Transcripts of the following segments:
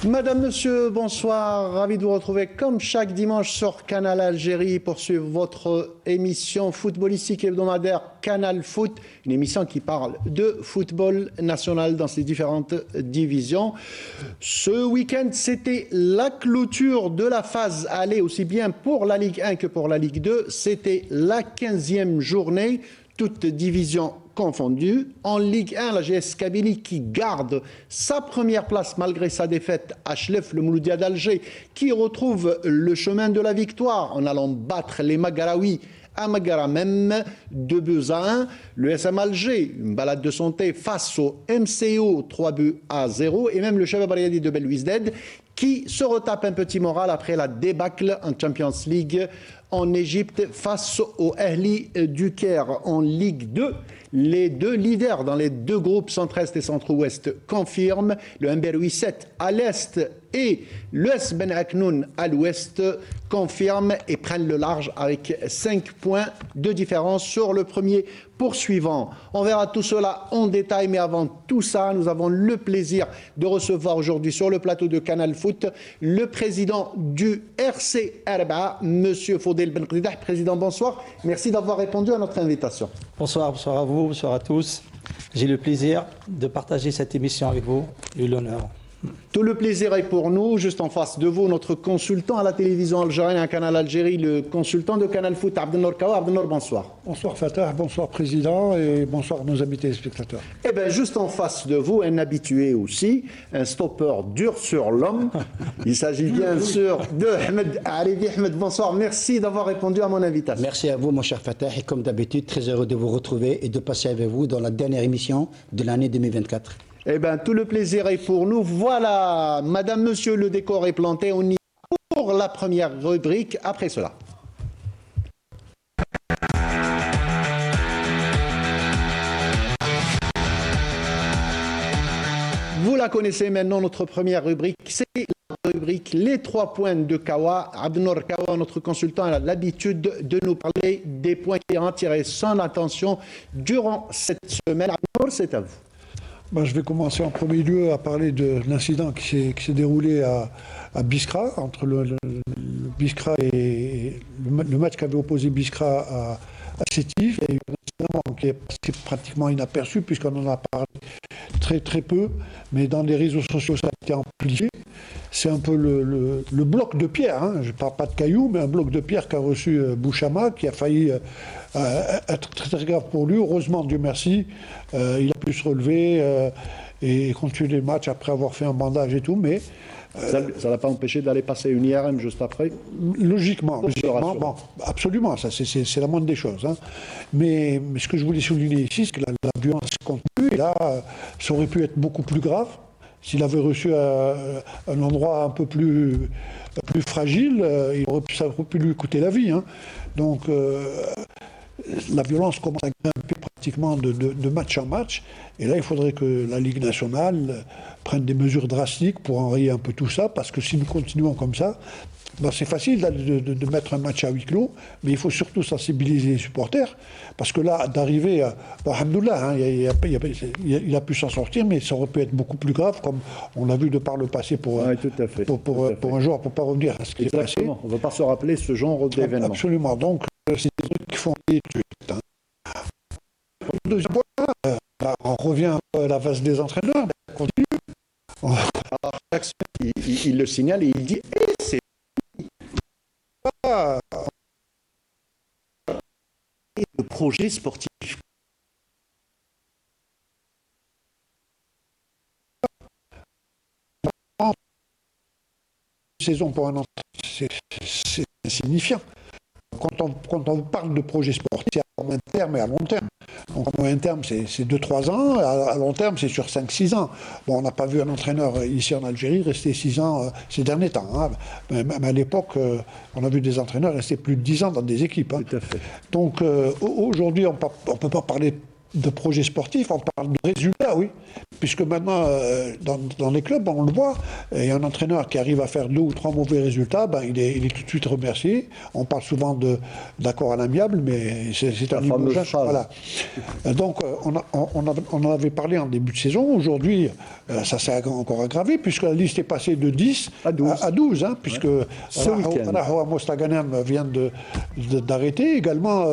Madame, Monsieur, bonsoir. Ravi de vous retrouver comme chaque dimanche sur Canal Algérie pour suivre votre émission footballistique hebdomadaire Canal Foot, une émission qui parle de football national dans ses différentes divisions. Ce week-end, c'était la clôture de la phase aller, aussi bien pour la Ligue 1 que pour la Ligue 2. C'était la 15e journée, toutes divisions confondues. En Ligue 1, la GS Kabylie qui garde sa première place malgré sa défaite à Chlef, le Mouloudia d'Alger, qui retrouve le chemin de la victoire en allant battre les Magaraouis à Magara même, 2-1. Le SM Alger, une balade de santé face au MCO, 3-0. Et même le Chabab Riadi de Belouizdad qui se retape un petit moral après la débâcle en Champions League en Égypte face au Ahli du Caire. En Ligue 2, les deux leaders dans les deux groupes centre-est et centre-ouest confirment. Le Mberoui 7 à l'est et l'US Ben Aknoun à l'ouest confirment et prennent le large avec 5 points de différence sur le premier poursuivant. On verra tout cela en détail, mais avant tout ça, nous avons le plaisir de recevoir aujourd'hui sur le plateau de Canal Foot le président du RC Arba, Monsieur Faudel Ben Qdidah. Président, bonsoir. Merci d'avoir répondu à notre invitation. Bonsoir, bonsoir à vous, bonsoir à tous. J'ai le plaisir de partager cette émission avec vous et l'honneur. Tout le plaisir est pour nous. Juste en face de vous, notre consultant à la télévision algérienne, à Canal Algérie, le consultant de Canal Foot, Abdelnour Kawa. Abdelnour, bonsoir. Bonsoir Fatah, bonsoir Président et bonsoir nos amis téléspectateurs. Eh bien, juste en face de vous, un habitué aussi, un stopper dur sur l'homme. Il s'agit bien sûr de Ahmed Aribi. Ahmed, bonsoir. Merci d'avoir répondu à mon invitation. Merci à vous, mon cher Fatah, et comme d'habitude, très heureux de vous retrouver et de passer avec vous dans la dernière émission de l'année 2024. Eh bien, tout le plaisir est pour nous. Voilà, Madame, Monsieur, le décor est planté. On y va pour la première rubrique après cela. Vous la connaissez maintenant, notre première rubrique, c'est la rubrique Les 3 points de Kawa. Abdelnour Kawa, notre consultant, a l'habitude de nous parler des points qui ont attiré son attention durant cette semaine. Abdelnour, c'est à vous. Ben, je vais commencer en premier lieu à parler de l'incident qui s'est déroulé à Biskra, entre le Biskra et le match qu'avait opposé Biskra à Sétif. Il y a eu un incident qui est passé pratiquement inaperçu puisqu'on en a parlé très peu, mais dans les réseaux sociaux ça a été amplifié. C'est un peu le bloc de pierre, hein. Je ne parle pas de cailloux, mais un bloc de pierre qu'a reçu Bouchama, qui a failli être très grave pour lui. Heureusement, Dieu merci, il a pu se relever et continuer le match après avoir fait un bandage et tout, mais... ça ne l'a pas empêché d'aller passer une IRM juste après? Logiquement, bon, absolument, ça c'est la moindre des choses. Hein. Mais ce que je voulais souligner ici, c'est que la violence continue, et là, ça aurait pu être beaucoup plus grave. S'il avait reçu un endroit un peu plus fragile, ça aurait pu lui coûter la vie. Hein. Donc, la violence commence à grimper pratiquement de match en match. Et là, il faudrait que la Ligue nationale prenne des mesures drastiques pour enrayer un peu tout ça, parce que si nous continuons comme ça, ben c'est facile de mettre un match à huis clos, mais il faut surtout sensibiliser les supporters, parce que là, d'arriver à... Bon, alhamdoulilah, hein, il a pu s'en sortir, mais ça aurait pu être beaucoup plus grave, comme on l'a vu de par le passé pour un joueur, pour ne pas revenir à ce qui est passé. On ne va pas se rappeler ce genre d'événement. Absolument. Donc, c'est des trucs qui font aller tout de suite. Hein. Deuxième point, on revient à la phase des entraîneurs, on continue. Alors, chaque semaine, il le signale et il dit c'est le projet sportif. Saison pour un entraîneur, c'est insignifiant. Quand on parle de projet sportif, c'est à moyen terme et à long terme. Donc, à moyen terme, c'est 2-3 ans, à long terme, c'est sur 5-6 ans. Bon, on n'a pas vu un entraîneur ici en Algérie rester 6 ans ces derniers temps. Hein. Mais à l'époque, on a vu des entraîneurs rester plus de 10 ans dans des équipes. Hein. Tout à fait. Donc, aujourd'hui, on ne peut pas parler de projet sportif, on parle de résultats, oui. Puisque maintenant, dans les clubs, on le voit, il y a un entraîneur qui arrive à faire 2 ou 3 mauvais résultats, ben, il est tout de suite remercié. On parle souvent d'accord à l'amiable, mais c'est un fameuse phrase. voilà. Donc, on en avait parlé en début de saison. Aujourd'hui, ça s'est encore aggravé, puisque la liste est passée de 10 à 12, hein, puisque Ce week-end. Rahoua Mostaganem vient d'arrêter. Également,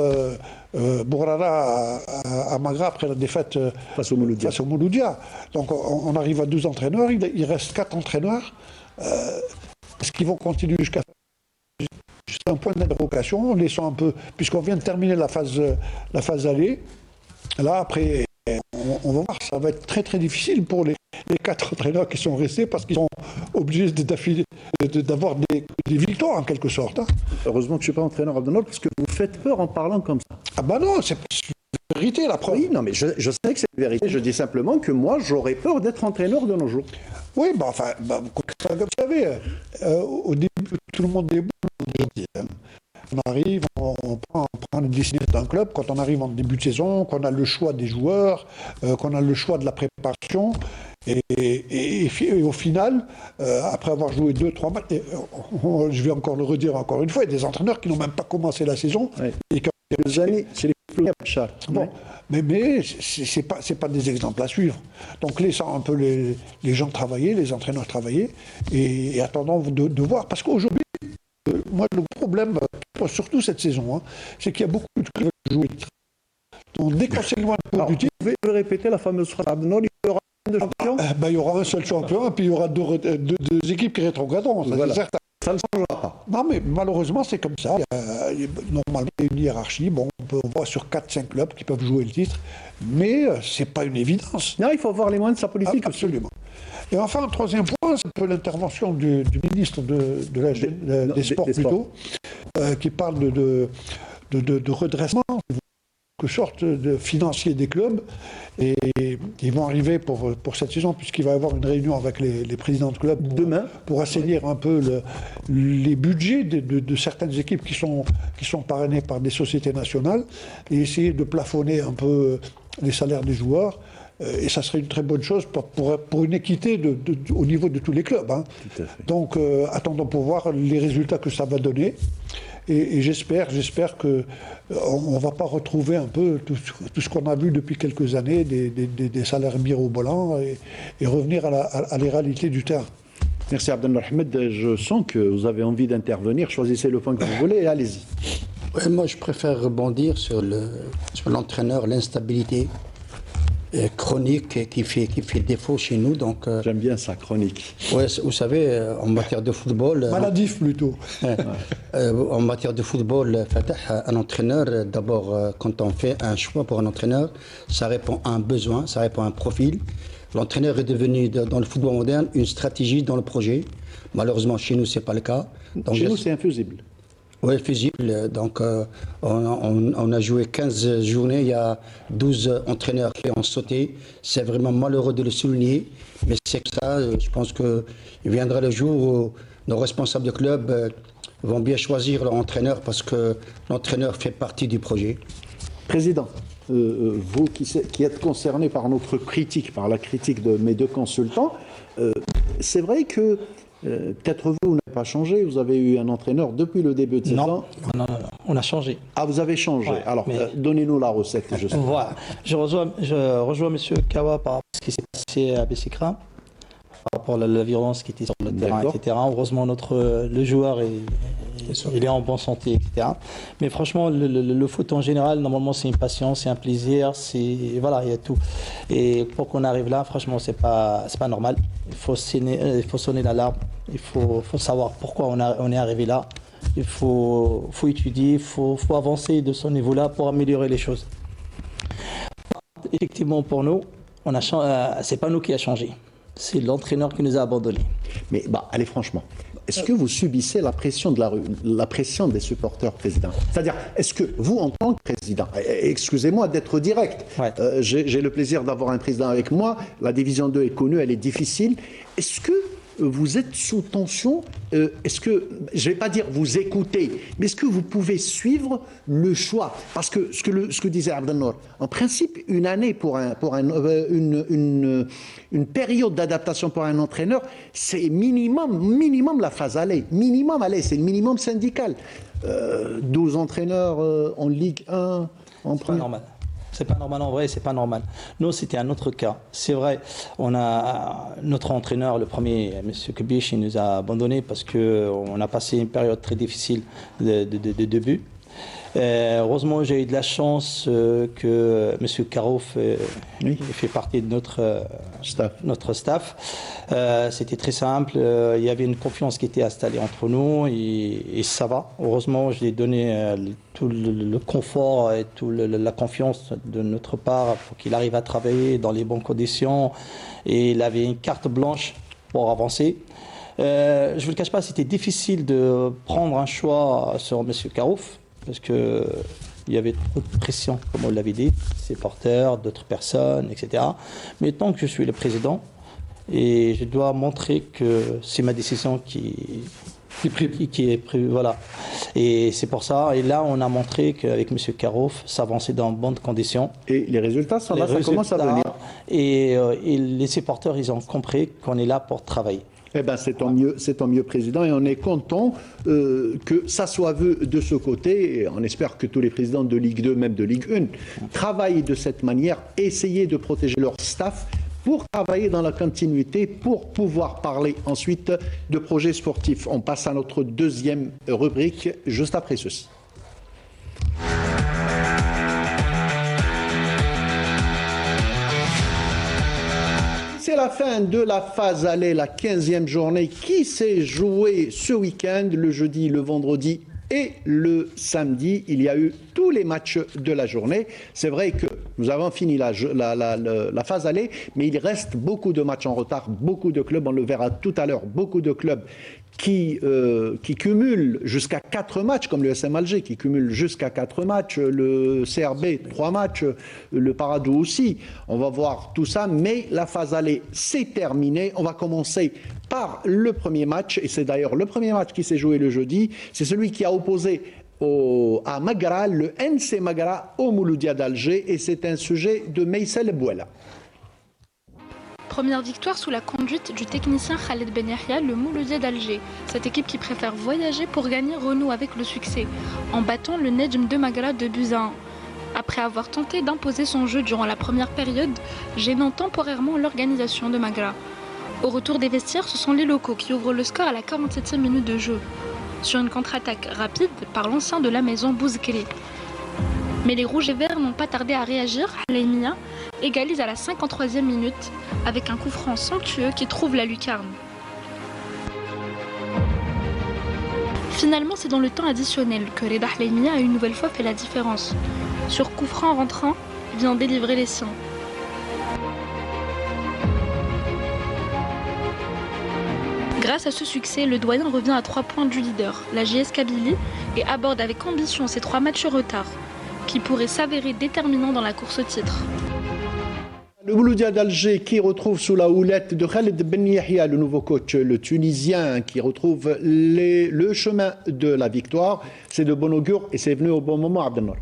Bourara à Magra après la défaite Face au Mouloudia. Donc on arrive à 12 entraîneurs, il reste 4 entraîneurs. Est-ce qu'ils vont continuer jusqu'à un point d'interrogation, laissant un peu, puisqu'on vient de terminer la phase aller. Là après, on va voir, ça va être très très difficile pour les 4 entraîneurs qui sont restés parce qu'ils sont obligés d'avoir des victoires en quelque sorte. Hein. Heureusement que je ne suis pas entraîneur Abdelnour parce que vous faites peur en parlant comme ça. Ah bah non, c'est la vérité la preuve. Oui, non, mais je sais que c'est la vérité. Je dis simplement que moi, j'aurais peur d'être entraîneur de nos jours. Oui, bah enfin, comme vous savez, au début, tout le monde est bon. On arrive, on prend une décision d'un club quand on arrive en début de saison, qu'on a le choix des joueurs, qu'on a le choix de la préparation. Et au final, après avoir joué 2-3 matchs, je vais encore le redire encore une fois, il y a des entraîneurs qui n'ont même pas commencé la saison. Ouais. Et qui Les années, c'est les plus chers. Bon, mais c'est pas des exemples à suivre. Donc laissant un peu les gens travailler, les entraîneurs travailler, et attendant de voir. Parce qu'aujourd'hui, moi le problème, surtout cette saison, hein, c'est qu'il y a beaucoup de clubs qui jouent. Donc dès qu'on s'éloigne du titre, Vous pouvez répéter la fameuse phrase Abdelnour, il y aura de champions. il y aura un seul champion, et puis il y aura deux équipes qui rétrograderont, ça Voilà. c'est certain. Ça ne changera pas. Non, mais malheureusement, c'est comme ça. Normalement, il y a une hiérarchie. Bon, on voit sur 4-5 clubs qui peuvent jouer le titre, mais c'est pas une évidence. Non, il faut voir les moyens de sa politique. Absolument. Et enfin, un troisième point, c'est un peu l'intervention du ministre des Sports, plutôt, qui parle de redressement, quelque sorte de financier des clubs. Et ils vont arriver pour cette saison, puisqu'il va y avoir une réunion avec les présidents de clubs Demain. pour assainir un peu les budgets de certaines équipes qui sont parrainées par des sociétés nationales et essayer de plafonner un peu les salaires des joueurs. Et ça serait une très bonne chose pour une équité au niveau de tous les clubs. Hein. Tout à fait. Donc attendons pour voir les résultats que ça va donner. Et j'espère qu'on ne va pas retrouver un peu tout ce qu'on a vu depuis quelques années, des salaires mirobolants, et revenir à la réalité du terrain. Merci Abdelnour Ahmed. Je sens que vous avez envie d'intervenir. Choisissez le point que vous voulez et allez-y. Ouais, moi, je préfère rebondir sur l'entraîneur, l'instabilité chronique qui fait défaut chez nous. Donc, J'aime bien ça, chronique. ouais, vous savez, en matière de football, Maladif plutôt. en matière de football, Fatah, un entraîneur, d'abord, quand on fait un choix pour un entraîneur, ça répond à un besoin, ça répond à un profil. L'entraîneur est devenu, dans le football moderne, une stratégie dans le projet. Malheureusement, chez nous, ce n'est pas le cas. Donc, Chez nous, c'est infusible. oui, fusible. Donc, on a joué 15 journées. Il y a 12 entraîneurs qui ont sauté. C'est vraiment malheureux de le souligner. Mais c'est que ça. Je pense qu'il viendra le jour où nos responsables de club vont bien choisir leur entraîneur parce que l'entraîneur fait partie du projet. Président, vous qui êtes concerné par notre critique, par la critique de mes deux consultants, c'est vrai que peut-être vous n'avez pas changé, vous avez eu un entraîneur depuis le début de saison. Non, on a changé. Ah, vous avez changé. Ouais, Alors, mais- donnez-nous la recette. Justement. Voilà. Je rejoins M. Kawa par rapport à ce qui s'est passé à Bessikra, par rapport à la violence qui était sur le terrain, D'accord. etc. Heureusement, le joueur il est en bonne santé, etc. Mais franchement, le foot en général, normalement, c'est une passion, c'est un plaisir, voilà, il y a tout. Et pour qu'on arrive là, franchement, c'est pas normal. Il faut sonner l'alarme. Il faut savoir pourquoi on est arrivé là. Il faut étudier, il faut avancer de ce niveau-là pour améliorer les choses. Effectivement, pour nous, c'est pas nous qui a changé. C'est l'entraîneur qui nous a abandonnés. Mais allez, franchement, est-ce que vous subissez la pression de la rue, la pression des supporters, président? C'est-à-dire, est-ce que vous, en tant que président, excusez-moi d'être direct, Ouais. j'ai le plaisir d'avoir un président avec moi, la division 2 est connue, elle est difficile. Est-ce que vous êtes sous tension. Est-ce que, je ne vais pas dire vous écoutez, mais est-ce que vous pouvez suivre le choix? Parce que ce que disait Abdelnour, en principe, une année une période d'adaptation pour un entraîneur, c'est minimum la phase aller. Minimum aller, c'est le minimum syndical. 12 entraîneurs en Ligue 1, en C'est pas normal. C'est pas normal en vrai, c'est pas normal. Nous, c'était un autre cas. C'est vrai, on a notre entraîneur, le premier, M. Kebich, il nous a abandonnés parce qu'on a passé une période très difficile de début. Heureusement, j'ai eu de la chance que M. Karouf fait partie de notre staff. C'était très simple. Il y avait une confiance qui était installée entre nous et ça va. Heureusement, je lui ai donné tout le confort et toute la confiance de notre part pour qu'il arrive à travailler dans les bonnes conditions. Et il avait une carte blanche pour avancer. Je ne vous le cache pas, c'était difficile de prendre un choix sur M. Karouf. Parce qu'il y avait trop de pression, comme on l'avait dit, ses porteurs, d'autres personnes, etc. Mais tant que je suis le président, et je dois montrer que c'est ma décision qui est prise, voilà. Et c'est pour ça, et là on a montré qu'avec M. Karouf, ça avançait dans de bonnes conditions. Et les résultats sont là, ça commence à venir. Et les supporters, ils ont compris qu'on est là pour travailler. Eh bien, c'est tant mieux, Président, et on est content que ça soit vu de ce côté, et on espère que tous les présidents de Ligue 2, même de Ligue 1, travaillent de cette manière, essayent de protéger leur staff pour travailler dans la continuité, pour pouvoir parler ensuite de projets sportifs. On passe à notre deuxième rubrique, juste après ceci. C'est la fin de la phase aller, la 15e journée qui s'est jouée ce week-end, le jeudi, le vendredi et le samedi. Il y a eu tous les matchs de la journée. C'est vrai que nous avons fini la phase aller, mais il reste beaucoup de matchs en retard, beaucoup de clubs, on le verra tout à l'heure, beaucoup de clubs qui cumulent jusqu'à 4 matchs, comme le SM Alger, qui cumule jusqu'à 4 matchs, le CRB, 3 matchs, le Paradou aussi. On va voir tout ça, mais la phase aller, c'est terminé. On va commencer par le premier match, et c'est d'ailleurs le premier match qui s'est joué le jeudi. C'est celui qui a opposé à Magra, le NC Magra, au Mouloudia d'Alger, et c'est un sujet de Meissel Bouela. Première victoire sous la conduite du technicien Khaled Ben Yahya, le Mouloudia d'Alger. Cette équipe qui préfère voyager pour gagner renoue avec le succès, en battant le Nedjm de Magra de buts à 1. Après avoir tenté d'imposer son jeu durant la première période, gênant temporairement l'organisation de Magra. Au retour des vestiaires, ce sont les locaux qui ouvrent le score à la 47e minute de jeu, sur une contre-attaque rapide par l'ancien de la maison Bouzkeli. Mais les Rouges et Verts n'ont pas tardé à réagir. Halaimia égalise à la 53e minute avec un coup franc somptueux qui trouve la lucarne. Finalement, c'est dans le temps additionnel que Reda Halaimia a une nouvelle fois fait la différence. Sur coup franc rentrant, il vient délivrer les siens. Grâce à ce succès, le doyen revient à 3 points du leader, la JS Kabylie, et aborde avec ambition ces 3 matchs retard, qui pourraient s'avérer déterminants dans la course au titre. Le Mouloudia d'Alger qui retrouve sous la houlette de Khaled Ben Yahya, le nouveau coach, le Tunisien, qui retrouve le chemin de la victoire. C'est de bon augure et c'est venu au bon moment, Abdelnour.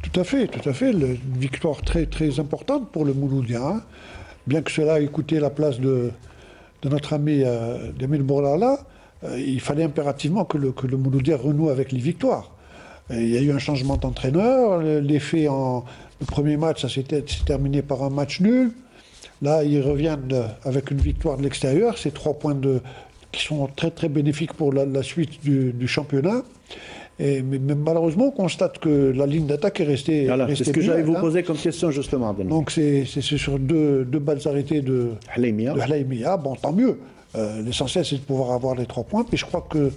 Tout à fait. Une victoire très, très importante pour le Mouloudia. Hein. Bien que cela ait coûté la place de notre ami Demir Bourlala, il fallait impérativement que le Mouloudia renoue avec les victoires. Il y a eu un changement d'entraîneur. L'effet le premier match, ça s'est terminé par un match nul. Là, ils reviennent avec une victoire de l'extérieur. C'est 3 points qui sont très, très bénéfiques pour la suite du championnat. Mais malheureusement, on constate que la ligne d'attaque est restée. Voilà, c'est ce que j'allais vous poser comme question, justement. Donc, c'est sur deux balles arrêtées de Halaimia. Bon, tant mieux. L'essentiel, c'est de pouvoir avoir les 3 points. Puis je crois que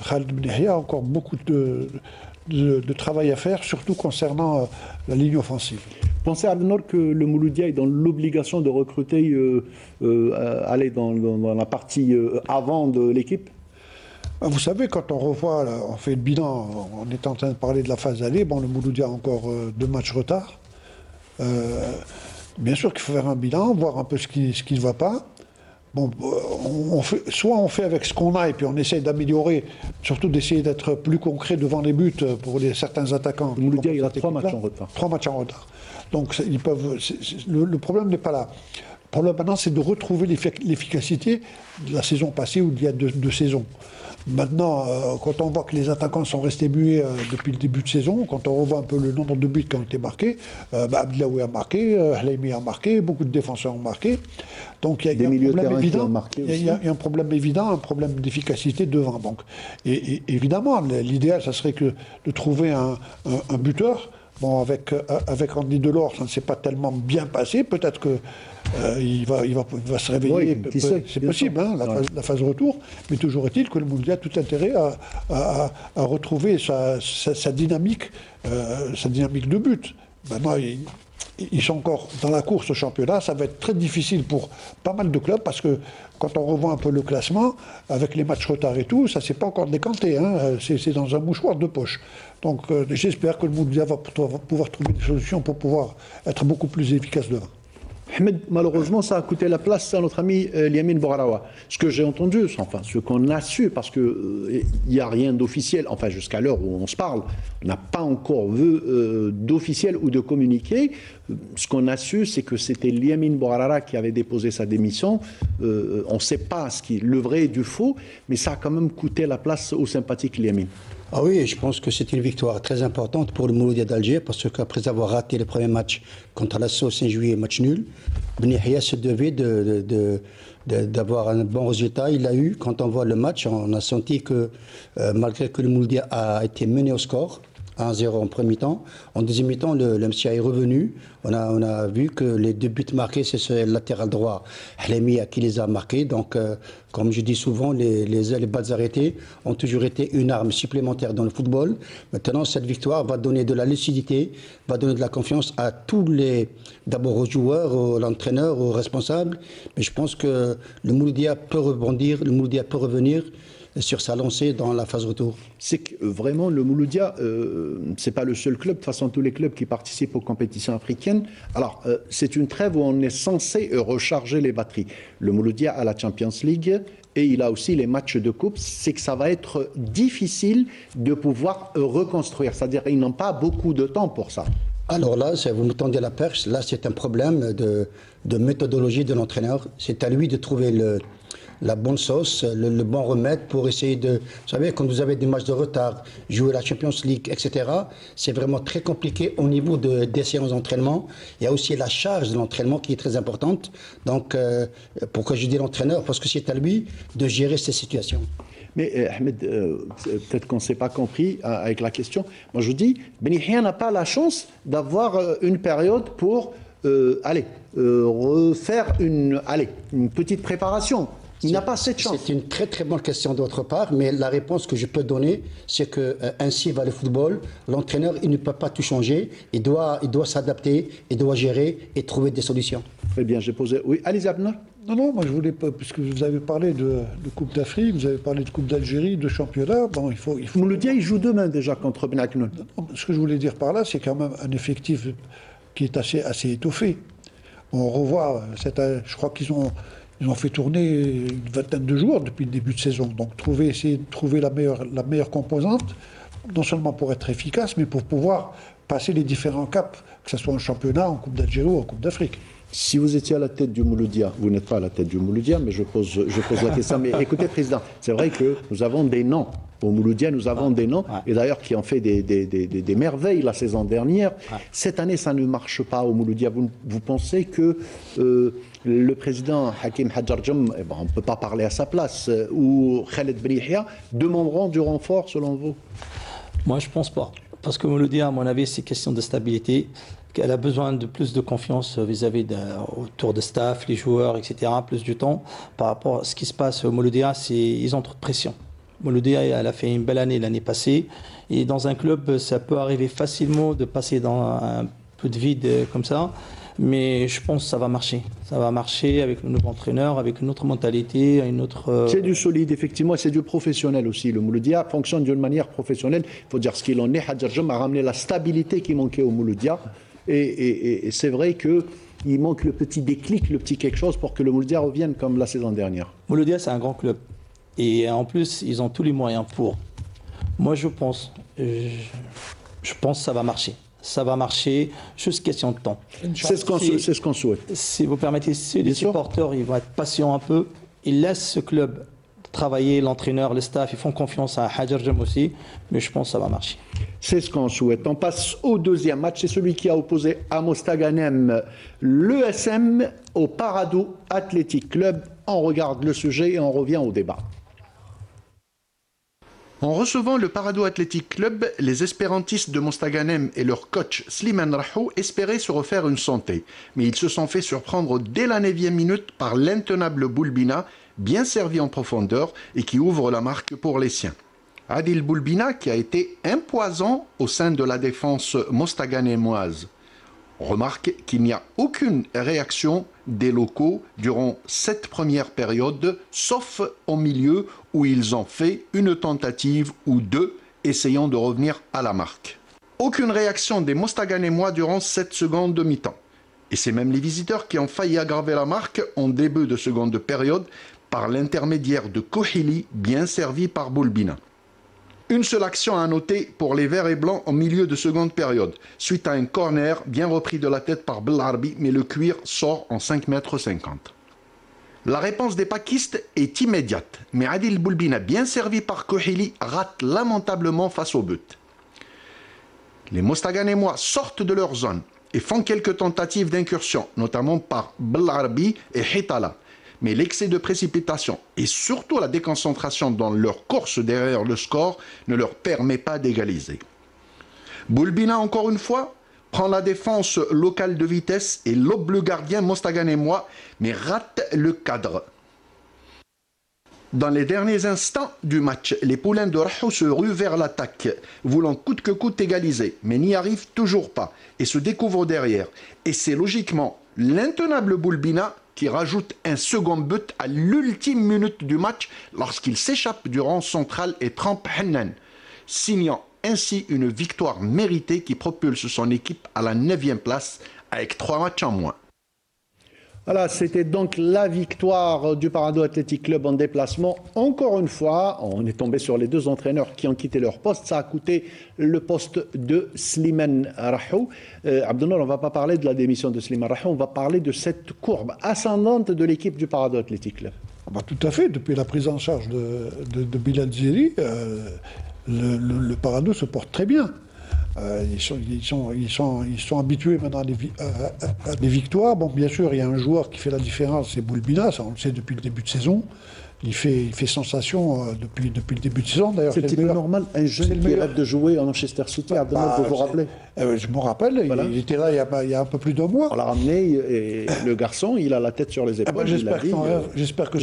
Khaled Ben Yahya a encore beaucoup de travail à faire, surtout concernant la ligne offensive. Pensez à Abdelnour que le Mouloudia est dans l'obligation de recruter, aller dans la partie avant de l'équipe. Vous savez, quand on revoit, on fait le bilan, on est en train de parler de la phase aller, bon, le Mouloudia a encore 2 matchs retard. Bien sûr qu'il faut faire un bilan, voir un peu ce qui ne va pas. Bon, soit on fait avec ce qu'on a et puis on essaye d'améliorer, surtout d'essayer d'être plus concret devant les buts pour certains attaquants. Le Mouloudia, il a 3 matchs en retard. 3 matchs en retard. Donc ils peuvent. Le problème n'est pas là. Le problème maintenant, c'est de retrouver l'efficacité de la saison passée ou d'il y a 2 saisons. Maintenant, quand on voit que les attaquants sont restés muets depuis le début de saison, quand on revoit un peu le nombre de buts qui ont été marqués, Abdelawi a marqué, Hleimi a marqué, beaucoup de défenseurs ont marqué. Donc il y a un problème évident. Il y a un problème évident, un problème d'efficacité devant. Donc, et évidemment, l'idéal, ça serait de trouver un buteur. Bon, avec Andy Delors, ça ne s'est pas tellement bien passé. Peut-être que il va se réveiller. Oui, c'est possible, hein, la phase retour. Mais toujours est-il que le Mouloudia a tout intérêt à retrouver sa dynamique de but. Maintenant, ils sont encore dans la course au championnat. Ça va être très difficile pour pas mal de clubs parce que quand on revoit un peu le classement, avec les matchs retard et tout, ça ne s'est pas encore décanté. Hein. C'est dans un mouchoir de poche. Donc j'espère que le Mouloudia va pouvoir trouver des solutions pour pouvoir être beaucoup plus efficace devant. Ahmed, malheureusement, ça a coûté la place à notre ami Liamine Bourarawa. Ce que j'ai entendu, enfin, ce qu'on a su, parce qu'il n'y a rien d'officiel, enfin, jusqu'à l'heure où on se parle, on n'a pas encore vu d'officiel ou de communiqué. Ce qu'on a su, c'est que c'était Liamine Bourarawa qui avait déposé sa démission. On ne sait pas le vrai du faux, mais ça a quand même coûté la place au sympathique Liamine. Ah oui, je pense que c'est une victoire très importante pour le Mouloudia d'Alger parce qu'après avoir raté le premier match contre l'Asso Saint-Juillet, match nul, Ben Yahya se devait d'avoir un bon résultat. Il l'a eu. Quand on voit le match, on a senti que malgré que le Mouloudia a été mené au score, 1-0 en premier temps. En deuxième mi-temps, le MCA est revenu. On a vu que les 2 buts marqués, c'est ce latéral droit, Hleimi, qui les a marqués. Donc, comme je dis souvent, les balles arrêtées ont toujours été une arme supplémentaire dans le football. Maintenant, cette victoire va donner de la lucidité, va donner de la confiance à d'abord aux joueurs, à l'entraîneur, aux responsables. Mais je pense que le Mouloudia peut rebondir, le Mouloudia peut revenir sur sa lancée dans la phase retour. C'est que vraiment le Mouloudia, c'est pas le seul club. De toute façon, tous les clubs qui participent aux compétitions africaines. Alors, c'est une trêve où on est censé recharger les batteries. Le Mouloudia a la Champions League et il a aussi les matchs de coupe. C'est que ça va être difficile de pouvoir reconstruire. C'est-à-dire qu'ils n'ont pas beaucoup de temps pour ça. Alors là, vous me tendez la perche. Là, c'est un problème de méthodologie de l'entraîneur. C'est à lui de trouver la bonne sauce, le bon remède pour essayer de... Vous savez, quand vous avez des matchs de retard, jouer la Champions League, etc., c'est vraiment très compliqué au niveau des séances d'entraînement. Il y a aussi la charge de l'entraînement qui est très importante. Donc, pourquoi je dis l'entraîneur? Parce que c'est à lui de gérer ces situations. Mais Ahmed, peut-être qu'on ne s'est pas compris avec la question. Moi, je vous dis, Ben Yahya n'a pas la chance d'avoir une période pour refaire une petite préparation. Il n'a pas cette chance. C'est une très très bonne question de votre part, mais la réponse que je peux donner, c'est que ainsi va le football. L'entraîneur, il ne peut pas tout changer. Il doit s'adapter, il doit gérer et trouver des solutions. Très bien, j'ai posé... Oui, allez Abner. Non, moi je voulais pas, puisque vous avez parlé de Coupe d'Afrique, vous avez parlé de Coupe d'Algérie, de championnat, bon, il faut... Mouloudia, il joue demain déjà contre Ben Aknoun. Ce que je voulais dire par là, c'est quand même un effectif qui est assez étoffé. On revoit, je crois qu'ils ont fait tourner une vingtaine de joueurs depuis le début de saison. Donc essayer de trouver la meilleure composante, non seulement pour être efficace, mais pour pouvoir passer les différents caps, que ce soit en championnat, en Coupe d'Algérie ou en Coupe d'Afrique. Si vous étiez à la tête du Mouloudia, vous n'êtes pas à la tête du Mouloudia, mais je pose la question. Mais écoutez, Président, c'est vrai que nous avons des noms. Au Mouloudia, nous avons des noms, et d'ailleurs qui ont fait des merveilles la saison dernière. Cette année, ça ne marche pas au Mouloudia. Vous pensez que le président Hakim Hadjarjam, on ne peut pas parler à sa place, ou Khaled Ben Yahya demanderont du renfort, selon vous? Moi, je ne pense pas. Parce que Mouloudia, à mon avis, c'est question de stabilité. Elle a besoin de plus de confiance vis-à-vis autour de staff, les joueurs, etc. Plus du temps. Par rapport à ce qui se passe au Mouloudia, ils ont trop de pression. Mouloudia, elle a fait une belle année l'année passée. Et dans un club, ça peut arriver facilement de passer dans un peu de vide comme ça. Mais je pense que ça va marcher. Ça va marcher avec le nouveau entraîneur, avec une autre mentalité, une autre... C'est du solide, effectivement, c'est du professionnel aussi. Le Mouloudia fonctionne d'une manière professionnelle. Il faut dire ce qu'il en est. Hadjarjam a ramené la stabilité qui manquait au Mouloudia. Et c'est vrai que il manque le petit déclic, le petit quelque chose pour que le Mouloudia revienne comme la saison dernière. Mouloudia, c'est un grand club. Et en plus, ils ont tous les moyens pour. Moi, je pense que ça va marcher. Ça va marcher, juste question de temps. C'est ce qu'on souhaite. Si vous permettez, si les Bien sûr. supporters ils vont être patients un peu, ils laissent ce club travailler, l'entraîneur, le staff, ils font confiance à Hajar Jem aussi, mais je pense que ça va marcher. C'est ce qu'on souhaite. On passe au deuxième match. C'est celui qui a opposé à Mostaganem l'ESM au Paradou Athletic Club. On regarde le sujet et on revient au débat. En recevant le Paradou Athletic Club, les espérantistes de Mostaganem et leur coach Slimane Rahou espéraient se refaire une santé. Mais ils se sont fait surprendre dès la 9e minute par l'intenable Boulbina, bien servi en profondeur et qui ouvre la marque pour les siens. Adil Boulbina qui a été imposant au sein de la défense mostaganémoise. Remarque qu'il n'y a aucune réaction des locaux durant cette première période, sauf au milieu où ils ont fait une tentative ou deux essayant de revenir à la marque. Aucune réaction des Mostaganémois durant cette seconde mi-temps. Et c'est même les visiteurs qui ont failli aggraver la marque en début de seconde période par l'intermédiaire de Kohili, bien servi par Boulbina. Une seule action à noter pour les verts et blancs au milieu de seconde période, suite à un corner bien repris de la tête par Belarbi, mais le cuir sort en 5,50 m. La réponse des pakistes est immédiate, mais Adil Boulbina, bien servi par Kohili, rate lamentablement face au but. Les Mostaganémois sortent de leur zone et font quelques tentatives d'incursion, notamment par Belarbi et Hitala. Mais l'excès de précipitation et surtout la déconcentration dans leur course derrière le score ne leur permet pas d'égaliser. Boulbina, encore une fois, prend la défense locale de vitesse et lobe le gardien mostaganémois, mais rate le cadre. Dans les derniers instants du match, les poulains de Rahou se ruent vers l'attaque, voulant coûte que coûte égaliser, mais n'y arrivent toujours pas et se découvrent derrière. Et c'est logiquement l'intenable Boulbina qui rajoute un second but à l'ultime minute du match lorsqu'il s'échappe du rang central et trempe Hannan, signant ainsi une victoire méritée qui propulse son équipe à la 9e place avec 3 matchs en moins. Voilà, c'était donc la victoire du Paradou Athletic Club en déplacement. Encore une fois, on est tombé sur les deux entraîneurs qui ont quitté leur poste. Ça a coûté le poste de Slimane Rahou. Abdelnour, on ne va pas parler de la démission de Slimane Rahou, on va parler de cette courbe ascendante de l'équipe du Paradou Athletic Club. Ah bah, tout à fait. Depuis la prise en charge de Bilal Ziri, le Paradou se porte très bien. Ils sont habitués maintenant à des victoires. Bon, bien sûr, il y a un joueur qui fait la différence, c'est Boulbina, ça on le sait depuis le début de saison. Il fait sensation depuis le début de saison. D'ailleurs, C'est un petit peu normal, un jeune qui rêve de jouer en Manchester City, Abdelnour, vous vous rappelez? Je me rappelle, voilà. Il était là il y a un peu plus d'un mois. On l'a ramené et le garçon, il a la tête sur les épaules. J'espère que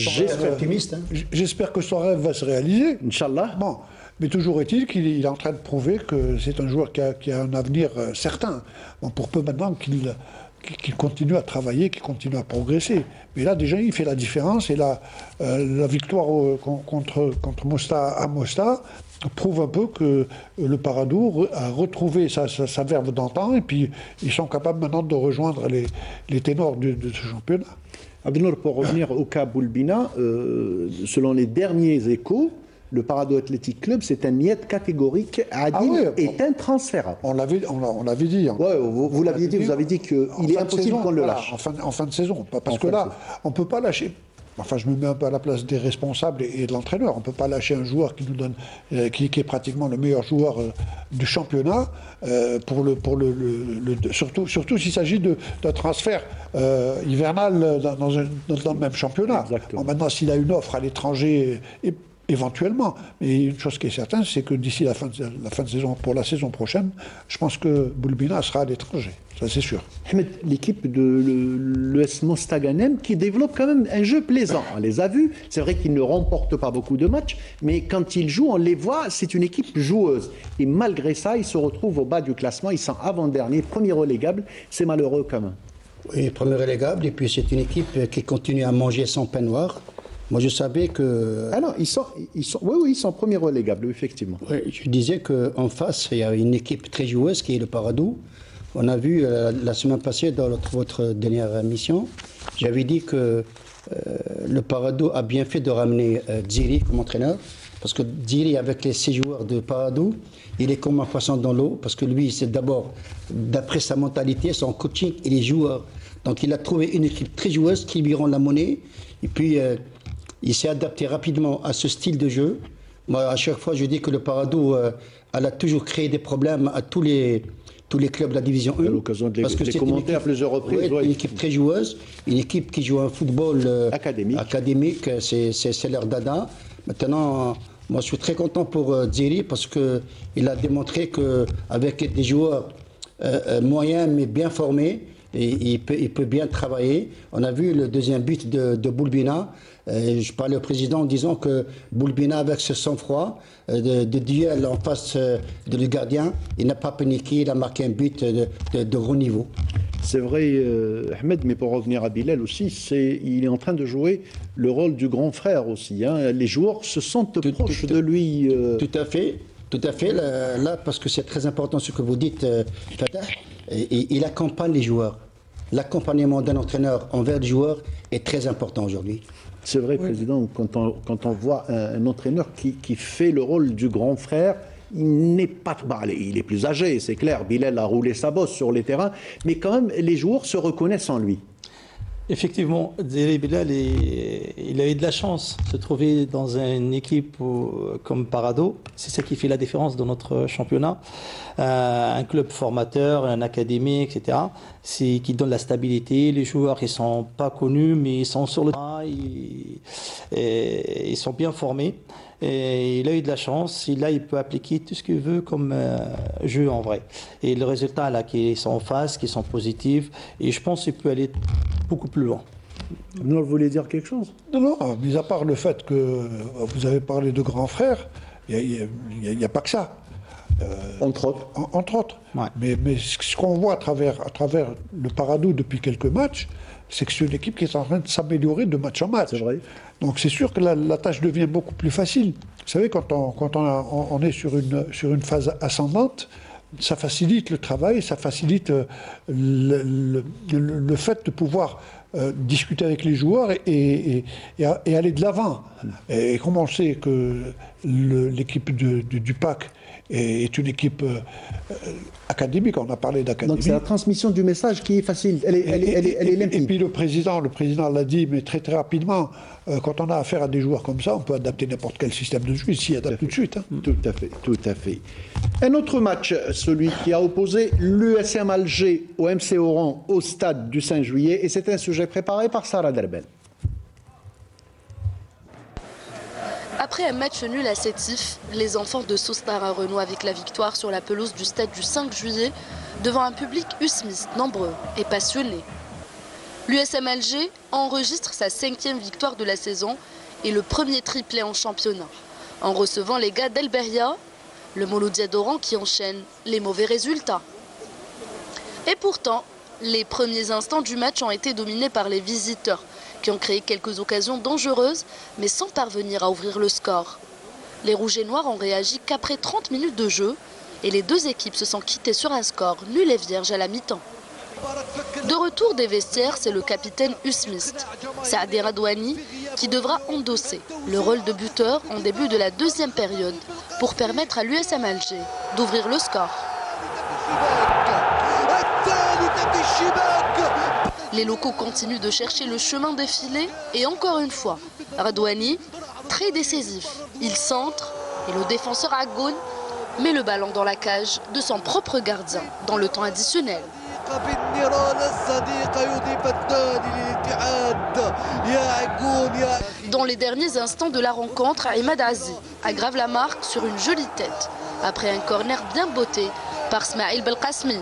son rêve va se réaliser. Inch'Allah. Bon. Mais toujours est-il qu'il est en train de prouver que c'est un joueur qui a un avenir certain. Bon, pour peu maintenant qu'il continue à travailler, qu'il continue à progresser. Mais là, déjà, il fait la différence. Et la victoire contre Mostar à Mostar prouve un peu que le Paradou a retrouvé sa verve d'antan. Et puis, ils sont capables maintenant de rejoindre les ténors de ce championnat. Abdelnour, pour revenir au cas Boulbina, selon les derniers échos, le Paradou Athletic Club, c'est un niet catégorique. Adil est intransférable. On l'avait dit. Hein. Ouais, vous l'aviez dit, vous avez dit qu'il est impossible qu'on le lâche. En fin de saison. Parce que là, on ne peut pas lâcher. Enfin, je me mets un peu à la place des responsables et de l'entraîneur. On ne peut pas lâcher un joueur qui nous donne, qui est pratiquement le meilleur joueur du championnat, surtout s'il s'agit d'un transfert hivernal dans le même championnat. Bon, maintenant, s'il a une offre à l'étranger, éventuellement. Mais une chose qui est certaine, c'est que d'ici la fin de saison, pour la saison prochaine, je pense que Boulbina sera à l'étranger. Ça, c'est sûr. Ahmed, l'équipe de l'ES Mostaganem qui développe quand même un jeu plaisant. On les a vus. C'est vrai qu'ils ne remportent pas beaucoup de matchs, mais quand ils jouent, on les voit, c'est une équipe joueuse. Et malgré ça, ils se retrouvent au bas du classement. Ils sont avant-derniers, premier relégable. C'est malheureux quand même. Oui, premier relégable. Et puis, c'est une équipe qui continue à manger son pain noir. Moi, je savais que... Ah non, ils sont premiers relégables, effectivement. Oui, je disais qu'en face, il y a une équipe très joueuse qui est le Paradou. On a vu la semaine passée dans votre dernière émission, j'avais dit que le Parado a bien fait de ramener Dziri comme entraîneur, parce que Dziri, avec les 6 joueurs de Parado, il est comme un poisson dans l'eau, parce que lui, c'est d'abord, d'après sa mentalité, son coaching et les joueurs. Donc il a trouvé une équipe très joueuse qui lui rend la monnaie, et puis il s'est adapté rapidement à ce style de jeu. Moi, à chaque fois, je dis que le Parado, elle a toujours créé des problèmes à tous les clubs de la division 1. À l'occasion de les commenter à plusieurs reprises. Une équipe très joueuse, une équipe qui joue un football académique, c'est leur dada. Maintenant, moi je suis très content pour Dziri parce qu'il a démontré qu'avec des joueurs moyens mais bien formés, il peut bien travailler. On a vu le deuxième but de Boulbina. Je parlais au président en disant que Boulbina, avec ce sang-froid de duel en face de le gardien, il n'a pas paniqué, il a marqué un but de haut niveau. C'est vrai, Ahmed, mais pour revenir à Bilal aussi, il est en train de jouer le rôle du grand frère aussi. Hein. Les joueurs se sentent proches de lui. Tout à fait. Tout à fait, là, parce que c'est très important ce que vous dites, Fatah, il accompagne les joueurs. L'accompagnement d'un entraîneur envers les joueurs est très important aujourd'hui. C'est vrai, Président, quand on voit un entraîneur qui fait le rôle du grand frère, il n'est pas... il est plus âgé, c'est clair, Bilal a roulé sa bosse sur les terrains, mais quand même, les joueurs se reconnaissent en lui. Effectivement, Dziri Bilal, il a eu de la chance de se trouver dans une équipe comme Parado. C'est ça qui fait la différence dans notre championnat. Un club formateur, un académie, etc. C'est qui donne la stabilité. Les joueurs, ils sont pas connus, mais ils sont sur le terrain. Ils sont bien formés. Et il a eu de la chance. Là, il peut appliquer tout ce qu'il veut comme jeu en vrai. Et le résultat, là, qui sont en face, qui sont positifs. Et je pense qu'il peut aller beaucoup plus loin. Vous voulez dire quelque chose? Non, mis à part le fait que vous avez parlé de grand frère, il n'y a pas que ça. Entre autres. Entre autres. Ouais. Mais ce qu'on voit à travers le Parado depuis quelques matchs, c'est que c'est une équipe qui est en train de s'améliorer de match en match. C'est vrai. Donc c'est sûr que la tâche devient beaucoup plus facile. Vous savez, quand on est sur une phase ascendante, ça facilite le travail, ça facilite le fait de pouvoir discuter avec les joueurs et aller de l'avant. Et comme on sait que l'équipe du PAC est une équipe académique, on a parlé d'académie. Donc c'est la transmission du message qui est facile, elle est limpide. Et puis le président l'a dit, mais très très rapidement, quand on a affaire à des joueurs comme ça, on peut adapter n'importe quel système de jeu, il s'y adapte tout de suite. Hein. Tout à fait. Un autre match, celui qui a opposé l'USM Alger au MC Oran au stade du 5 juillet, et c'est un sujet préparé par Sarah Derbel. Après un match nul à Sétif, les enfants de Sostara renouent avec la victoire sur la pelouse du stade du 5 juillet devant un public usmiste nombreux et passionné. L'USM Alger enregistre sa 5e victoire de la saison et le premier triplé en championnat, en recevant les gars d'El Beria, le Mouloudia d'Oran qui enchaîne les mauvais résultats. Et pourtant, les premiers instants du match ont été dominés par les visiteurs, qui ont créé quelques occasions dangereuses, mais sans parvenir à ouvrir le score. Les Rouges et Noirs ont réagi qu'après 30 minutes de jeu, et les deux équipes se sont quittées sur un score nul et vierge à la mi-temps. De retour des vestiaires, c'est le capitaine usmiste, Saadi Radouani, qui devra endosser le rôle de buteur en début de la deuxième période pour permettre à l'USM Alger d'ouvrir le score. Les locaux continuent de chercher le chemin des filets et encore une fois, Radouani, très décisif, il centre et le défenseur Agoun met le ballon dans la cage de son propre gardien dans le temps additionnel. Dans les derniers instants de la rencontre, Imad Azi aggrave la marque sur une jolie tête après un corner bien botté par Smaïl Belkasmi.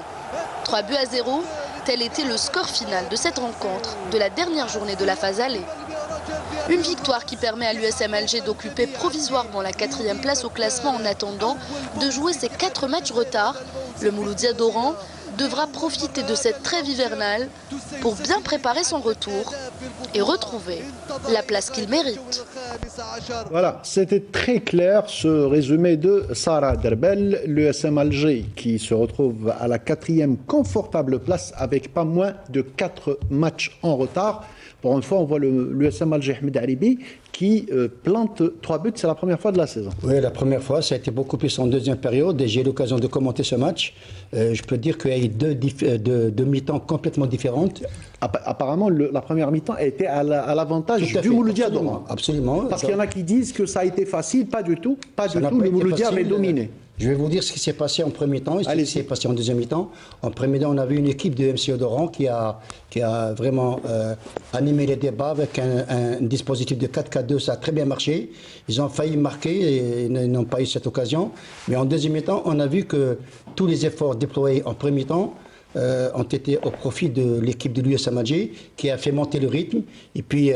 3-0, tel était le score final de cette rencontre de la dernière journée de la phase aller. Une victoire qui permet à l'USM Alger d'occuper provisoirement la 4e place au classement en attendant de jouer ses 4 matchs retard, le Mouloudia d'Oran devra profiter de cette trêve hivernale pour bien préparer son retour et retrouver la place qu'il mérite. Voilà, c'était très clair ce résumé de Sarah Derbel, l'USM Alger qui se retrouve à la 4e confortable place avec pas moins de 4 matchs en retard. Pour une fois, on voit l'USM Alger Ahmed Haribi qui plante 3 buts, c'est la première fois de la saison. Oui, la première fois, ça a été beaucoup plus en deuxième période et j'ai eu l'occasion de commenter ce match. Je peux dire qu'il y a eu deux mi-temps complètement différentes. Apparemment, la première mi-temps a été à l'avantage du Mouloudia Doran. Absolument. Parce qu'il y en a qui disent que ça a été facile, pas du tout. Pas du tout, le Mouloudia avait dominé. Je vais vous dire ce qui s'est passé en premier temps et ce qui s'est passé en deuxième mi-temps. En premier temps, on avait une équipe de MCO d'Oran qui a vraiment animé les débats avec un dispositif de 4-4-2. Ça a très bien marché. Ils ont failli marquer et n'ont pas eu cette occasion. Mais en deuxième mi-temps, on a vu que tous les efforts déployés en premier mi-temps ont été au profit de l'équipe de l'USM Alger qui a fait monter le rythme. Et puis,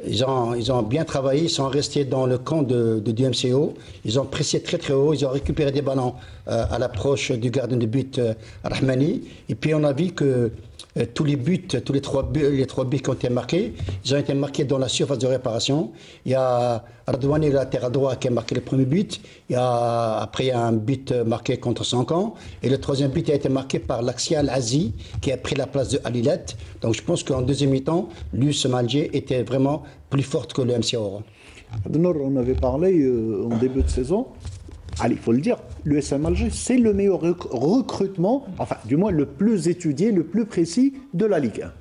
ils ont bien travaillé, ils sont restés dans le camp du MCO. Ils ont pressé très très haut, ils ont récupéré des ballons à l'approche du gardien de but Rahmani. Et puis on a vu que tous les trois buts qui ont été marqués, ils ont été marqués dans la surface de réparation. Il y a Ardouani, le latéral droit, qui a marqué le premier but. Après, il y a un but marqué contre son camp. Et le troisième but a été marqué par l'Axial Azi, qui a pris la place de Alilet. Donc je pense qu'en deuxième mi-temps, l'USM Alger était vraiment plus forte que le MCO. Adnour, on avait parlé en début de saison. Allez, il faut le dire, l'USM Alger, c'est le meilleur recrutement, enfin, du moins le plus étudié, le plus précis de la Ligue 1.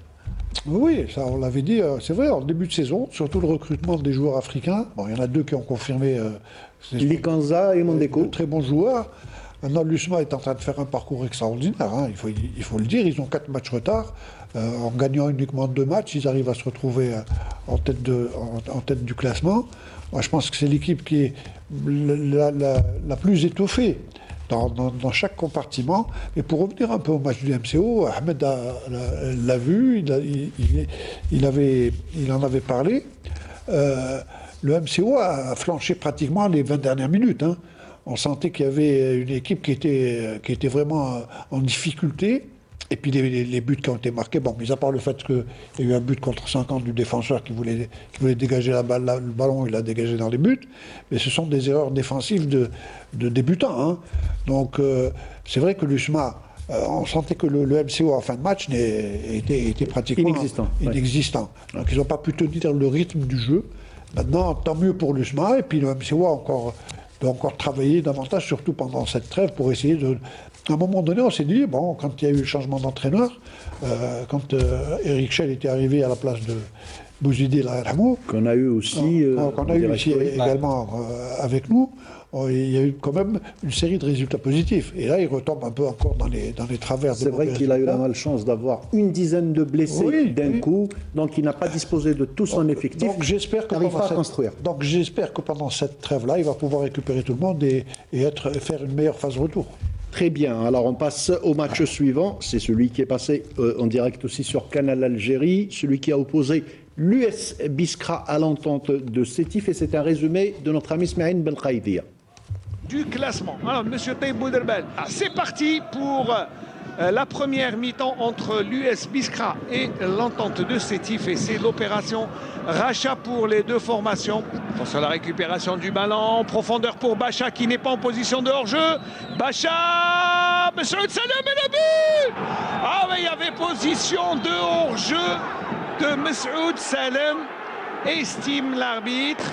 Oui, ça on l'avait dit, c'est vrai, en début de saison, surtout le recrutement des joueurs africains. Bon, il y en a 2 qui ont confirmé. Likanza et Mondeko. Très bons joueurs. Maintenant, l'USMA est en train de faire un parcours extraordinaire, hein, il faut le dire. Ils ont 4 matchs retard. En gagnant uniquement 2 matchs, ils arrivent à se retrouver en tête du classement. Moi, je pense que c'est l'équipe qui est la plus étoffée dans chaque compartiment. Et pour revenir un peu au match du MCO, Ahmed l'a vu, il en avait parlé. Le MCO a flanché pratiquement les 20 dernières minutes. Hein. On sentait qu'il y avait une équipe qui était vraiment en difficulté. Et puis les buts qui ont été marqués, bon, mis à part le fait qu'il y a eu un but contre 50 du défenseur qui voulait dégager le ballon, il l'a dégagé dans les buts, mais ce sont des erreurs défensives de débutants. Hein. Donc c'est vrai que l'USMA, on sentait que le MCO en fin de match était pratiquement inexistant. Donc ils n'ont pas pu tenir le rythme du jeu. Maintenant, tant mieux pour l'USMA, et puis le MCO doit encore travailler davantage, surtout pendant cette trêve, pour essayer de... À un moment donné, on s'est dit, bon, quand il y a eu le changement d'entraîneur, quand Eric Schell était arrivé à la place de Bouzidi Larhamou, qu'on a eu aussi, également avec nous, il y a eu quand même une série de résultats positifs. Et là, il retombe un peu encore dans les travers. C'est vrai qu'il a eu la malchance d'avoir une dizaine de blessés d'un coup, donc il n'a pas disposé de tout son effectif. Donc j'espère que pendant cette trêve-là, il va pouvoir récupérer tout le monde et faire une meilleure phase retour. Très bien, alors on passe au match suivant, c'est celui qui est passé en direct aussi sur Canal Algérie, celui qui a opposé l'US Biskra à l'entente de Sétif, et c'est un résumé de notre ami Smaïn Belkhaïdia. Du classement. Alors, monsieur Taïb Bouderbel, c'est parti pour la première mi-temps entre l'US Biskra et l'entente de Sétif, et c'est l'opération rachat pour les deux formations. Attention à la récupération du ballon, profondeur pour Bacha qui n'est pas en position de hors-jeu. Bacha, Messoud Salem et le but. Ah mais il y avait position de hors-jeu de Messoud Salem, estime l'arbitre.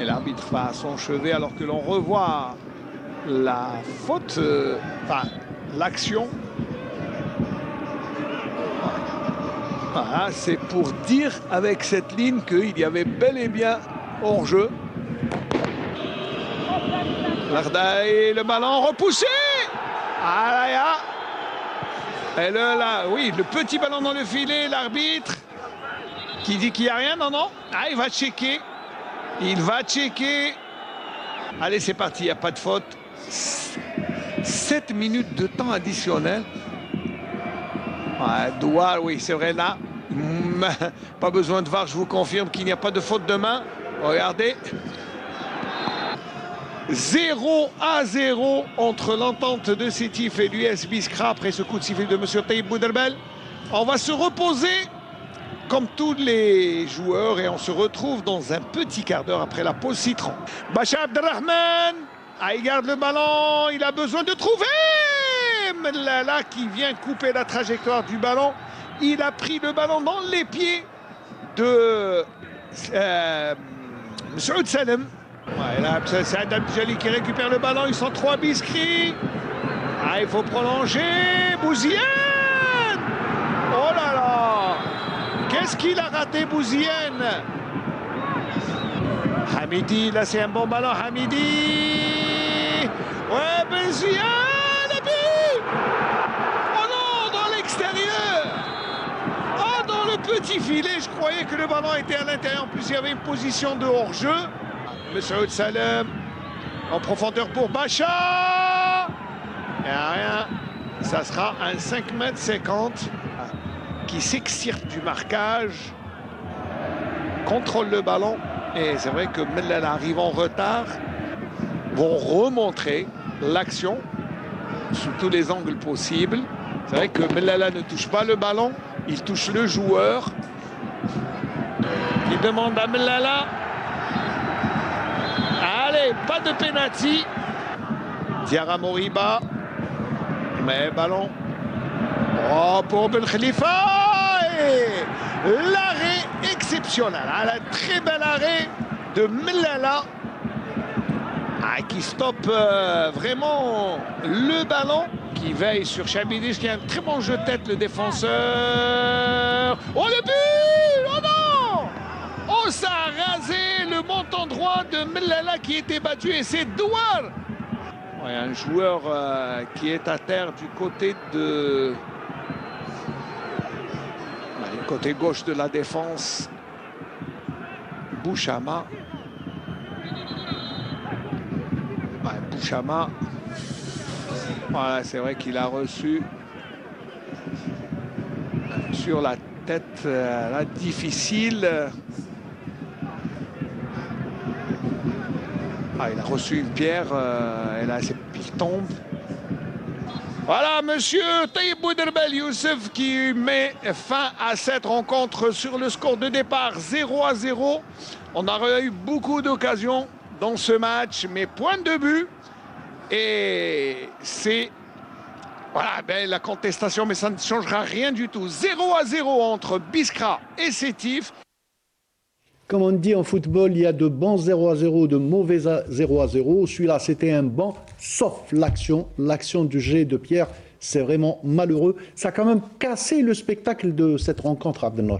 Et l'arbitre va à son chevet alors que l'on revoit la faute, l'action. Voilà, c'est pour dire avec cette ligne qu'il y avait bel et bien hors-jeu. Lardaï, le ballon repoussé. Ah là, et là, oui, le petit ballon dans le filet, l'arbitre qui dit qu'il n'y a rien, non. Ah, il va checker. Il va checker. Allez, c'est parti, il n'y a pas de faute. 7 minutes de temps additionnel. Douar, oui, c'est vrai, là. Pas besoin de VAR, je vous confirme qu'il n'y a pas de faute de main. Regardez. 0-0 entre l'entente de Sétif et l'US Biskra après ce coup de sifflet de M. Taïb Bouderbel. On va se reposer comme tous les joueurs et on se retrouve dans un petit quart d'heure après la pause citron. Bachar Abdelrahman, il garde le ballon, il a besoin de trouver Mellala qui vient couper la trajectoire du ballon. Il a pris le ballon dans les pieds de Saoud Salem. Ouais, là, c'est Adam Djali qui récupère le ballon, ils sont 3 Biskri. Il faut prolonger, Bouzienne. Oh là là, qu'est-ce qu'il a raté Bouzienne. Hamidi, là c'est un bon ballon, Hamidi. Ouais, Bouzienne, et puis oh non, dans l'extérieur. Ah, dans le petit filet, je croyais que le ballon était à l'intérieur. En plus, il y avait une position de hors-jeu. Monsieur Salem en profondeur pour Bacha. Il n'y a rien. Ça sera un 5,50 m qui s'extirpe du marquage, contrôle le ballon. Et c'est vrai que Mellala arrive en retard. Vont remontrer l'action sous tous les angles possibles. C'est vrai que Mellala ne touche pas le ballon, il touche le joueur. Il demande à Mellala. Allez, pas de penalty. Diarra Moriba. Mais ballon. Oh, pour Ben Khalifa. Et l'arrêt exceptionnel. Un très bel arrêt de Mellala. Qui stoppe vraiment le ballon. Qui veille sur Chabidis, qui a un très bon jeu de tête, le défenseur. Oh, le but! Oh non! Oh, ça a rasé le montant droit de Mellala qui était battu et c'est Douar. Ouais, un joueur qui est à terre du côté de... du côté gauche de la défense. Bouchama. Ouais, Bouchama. Voilà, c'est vrai qu'il a reçu sur la tête là, difficile. Il a reçu une pierre et là il tombe. Voilà, monsieur Taïb Bouderbel Youssef qui met fin à cette rencontre sur le score de départ 0-0. On aurait eu beaucoup d'occasions dans ce match, mais point de but. Et c'est voilà, la contestation, mais ça ne changera rien du tout. 0-0 entre Biskra et Sétif. Comme on dit en football, il y a de bons 0-0, de mauvais 0-0. Celui-là, c'était un bon, sauf l'action. L'action du jet de pierre, c'est vraiment malheureux. Ça a quand même cassé le spectacle de cette rencontre, Abdelnour.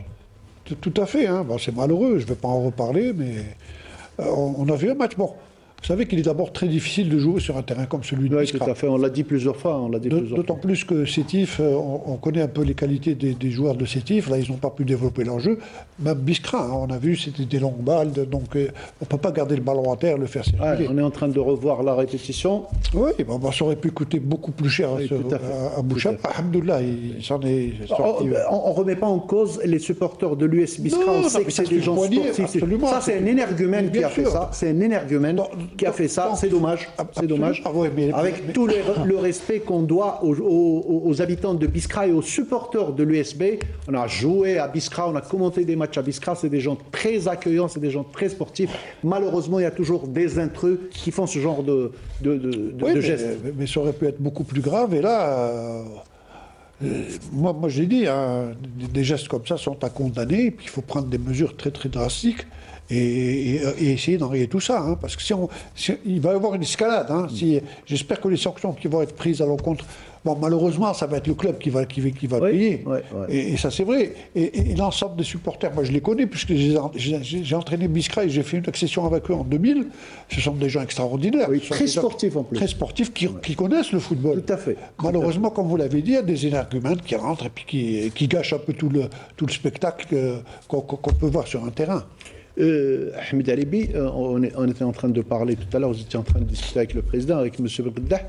Tout à fait, hein. Bon, c'est malheureux, je ne vais pas en reparler, mais on a vu un match. Bon, vous savez qu'il est d'abord très difficile de jouer sur un terrain comme celui de Biskra. Oui, tout à fait, on l'a dit plusieurs fois. D'autant plus que Sétif, on connaît un peu les qualités des joueurs de Sétif. Là, ils n'ont pas pu développer leur jeu. Même Biskra, hein, on a vu, c'était des longues balles, donc on ne peut pas garder le ballon à terre, le faire circuler. Ouais, on est en train de revoir la répétition. Oui, ça aurait pu coûter beaucoup plus cher à Boucham. Alhamdoulilah, il s'en est sorti. On ne remet pas en cause les supporters de l'US Biskra. On sait que c'est des gens sportifs. Ça, c'est un énergumène qui a fait ça. C'est un énergumène qui a fait ça. C'est dommage. C'est dommage. Ah ouais, Avec tout le respect qu'on doit aux habitants de Biskra et aux supporters de l'USB. On a joué à Biskra, on a commenté des matchs à Biskra. C'est des gens très accueillants, c'est des gens très sportifs. Malheureusement, il y a toujours des intrus qui font ce genre de gestes. Mais ça aurait pu être beaucoup plus grave. Et là, moi j'ai dit, hein, des gestes comme ça sont à condamner. Et puis il faut prendre des mesures très très drastiques. Et essayer d'enrayer tout ça, hein, parce que il va y avoir une escalade. Hein, j'espère que les sanctions qui vont être prises à l'encontre, bon, malheureusement, ça va être le club qui va payer. Ouais. Et ça, c'est vrai. Et l'ensemble des supporters, moi, je les connais, puisque j'ai entraîné Biskra et j'ai fait une accession avec eux en 2000. Ce sont des gens extraordinaires. Oui, très sportifs en plus. Très sportifs qui connaissent le football. Tout à fait. Malheureusement, comme vous l'avez dit, il y a des énergumènes qui rentrent et puis qui gâchent un peu tout le spectacle qu'on peut voir sur un terrain. Ahmed Alibi, on était en train de parler tout à l'heure, vous étiez en train de discuter avec le président, avec M. Begdah.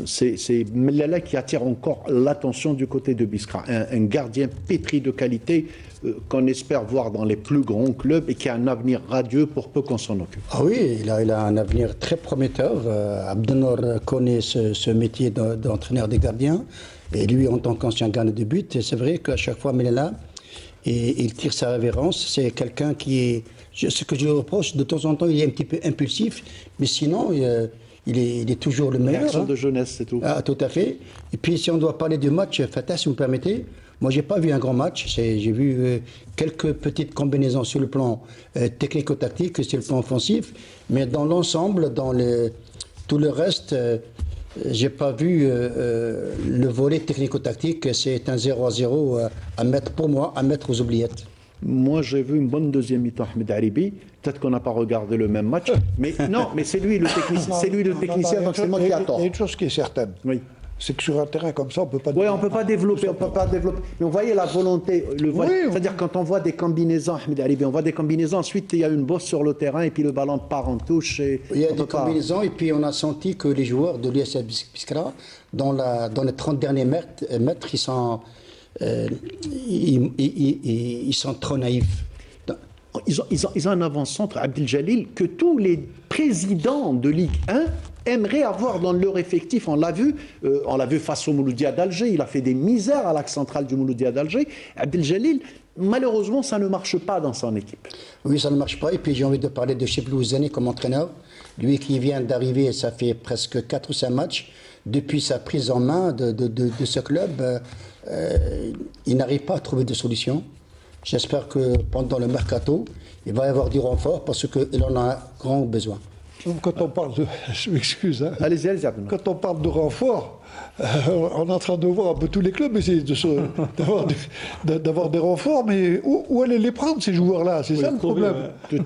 C'est Mellala qui attire encore l'attention du côté de Biskra. Un gardien pétri de qualité qu'on espère voir dans les plus grands clubs et qui a un avenir radieux pour peu qu'on s'en occupe. Ah oui, il a un avenir très prometteur. Abdenor connaît ce métier d'entraîneur des gardiens. Et lui, en tant qu'ancien gardien de but, c'est vrai qu'à chaque fois, Mellala, il tire sa révérence. C'est quelqu'un qui est... Ce que je lui reproche, de temps en temps, il est un petit peu impulsif. Mais sinon, il est toujours le meilleur. Réaction de jeunesse, c'est tout. Ah, tout à fait. Et puis, si on doit parler du match, Fatah, si vous me permettez, moi, j'ai pas vu un grand match. J'ai vu quelques petites combinaisons sur le plan technico-tactique, sur le plan offensif. Mais dans l'ensemble, tout le reste, j'ai pas vu le volet technico-tactique. C'est un 0-0 à mettre, pour moi, à mettre aux oubliettes. Moi, j'ai vu une bonne deuxième mi-temps, Ahmed Alibi. Peut-être qu'on n'a pas regardé le même match. Mais non, mais c'est lui le technicien. C'est lui le technicien, donc c'est moi qui a tort. Il y a une chose qui est certaine. Oui. C'est que sur un terrain comme ça, on peut pas. Oui, on peut pas développer, Mais on voyait la volonté. C'est-à-dire quand on voit des combinaisons, Ahmed Alibi, on voit des combinaisons. Ensuite, il y a une bosse sur le terrain et puis le ballon part en touche. Il y a des combinaisons et puis on a senti que les joueurs de l'US Biskra, dans les 30 derniers mètres, ils sont trop naïfs. Ils ont un avant-centre, Abdel Jalil, que tous les présidents de Ligue 1 aimeraient avoir dans leur effectif. On l'a vu face au Mouloudia d'Alger. Il a fait des misères à l'axe central du Mouloudia d'Alger. Abdel Jalil, malheureusement, ça ne marche pas dans son équipe. Oui, ça ne marche pas. Et puis j'ai envie de parler de Cheblouz Zani comme entraîneur. Lui qui vient d'arriver, ça fait presque 4 ou 5 matchs. Depuis sa prise en main de ce club, il n'arrive pas à trouver de solution. J'espère que pendant le mercato, il va y avoir du renfort parce qu'il en a grand besoin. Quand on parle de... Je m'excuse. Hein. Allez-y. Quand on parle de renfort, on est en train de voir un peu tous les clubs essayer d'avoir des renforts, mais où aller les prendre, ces joueurs-là? C'est ça le problème. Tout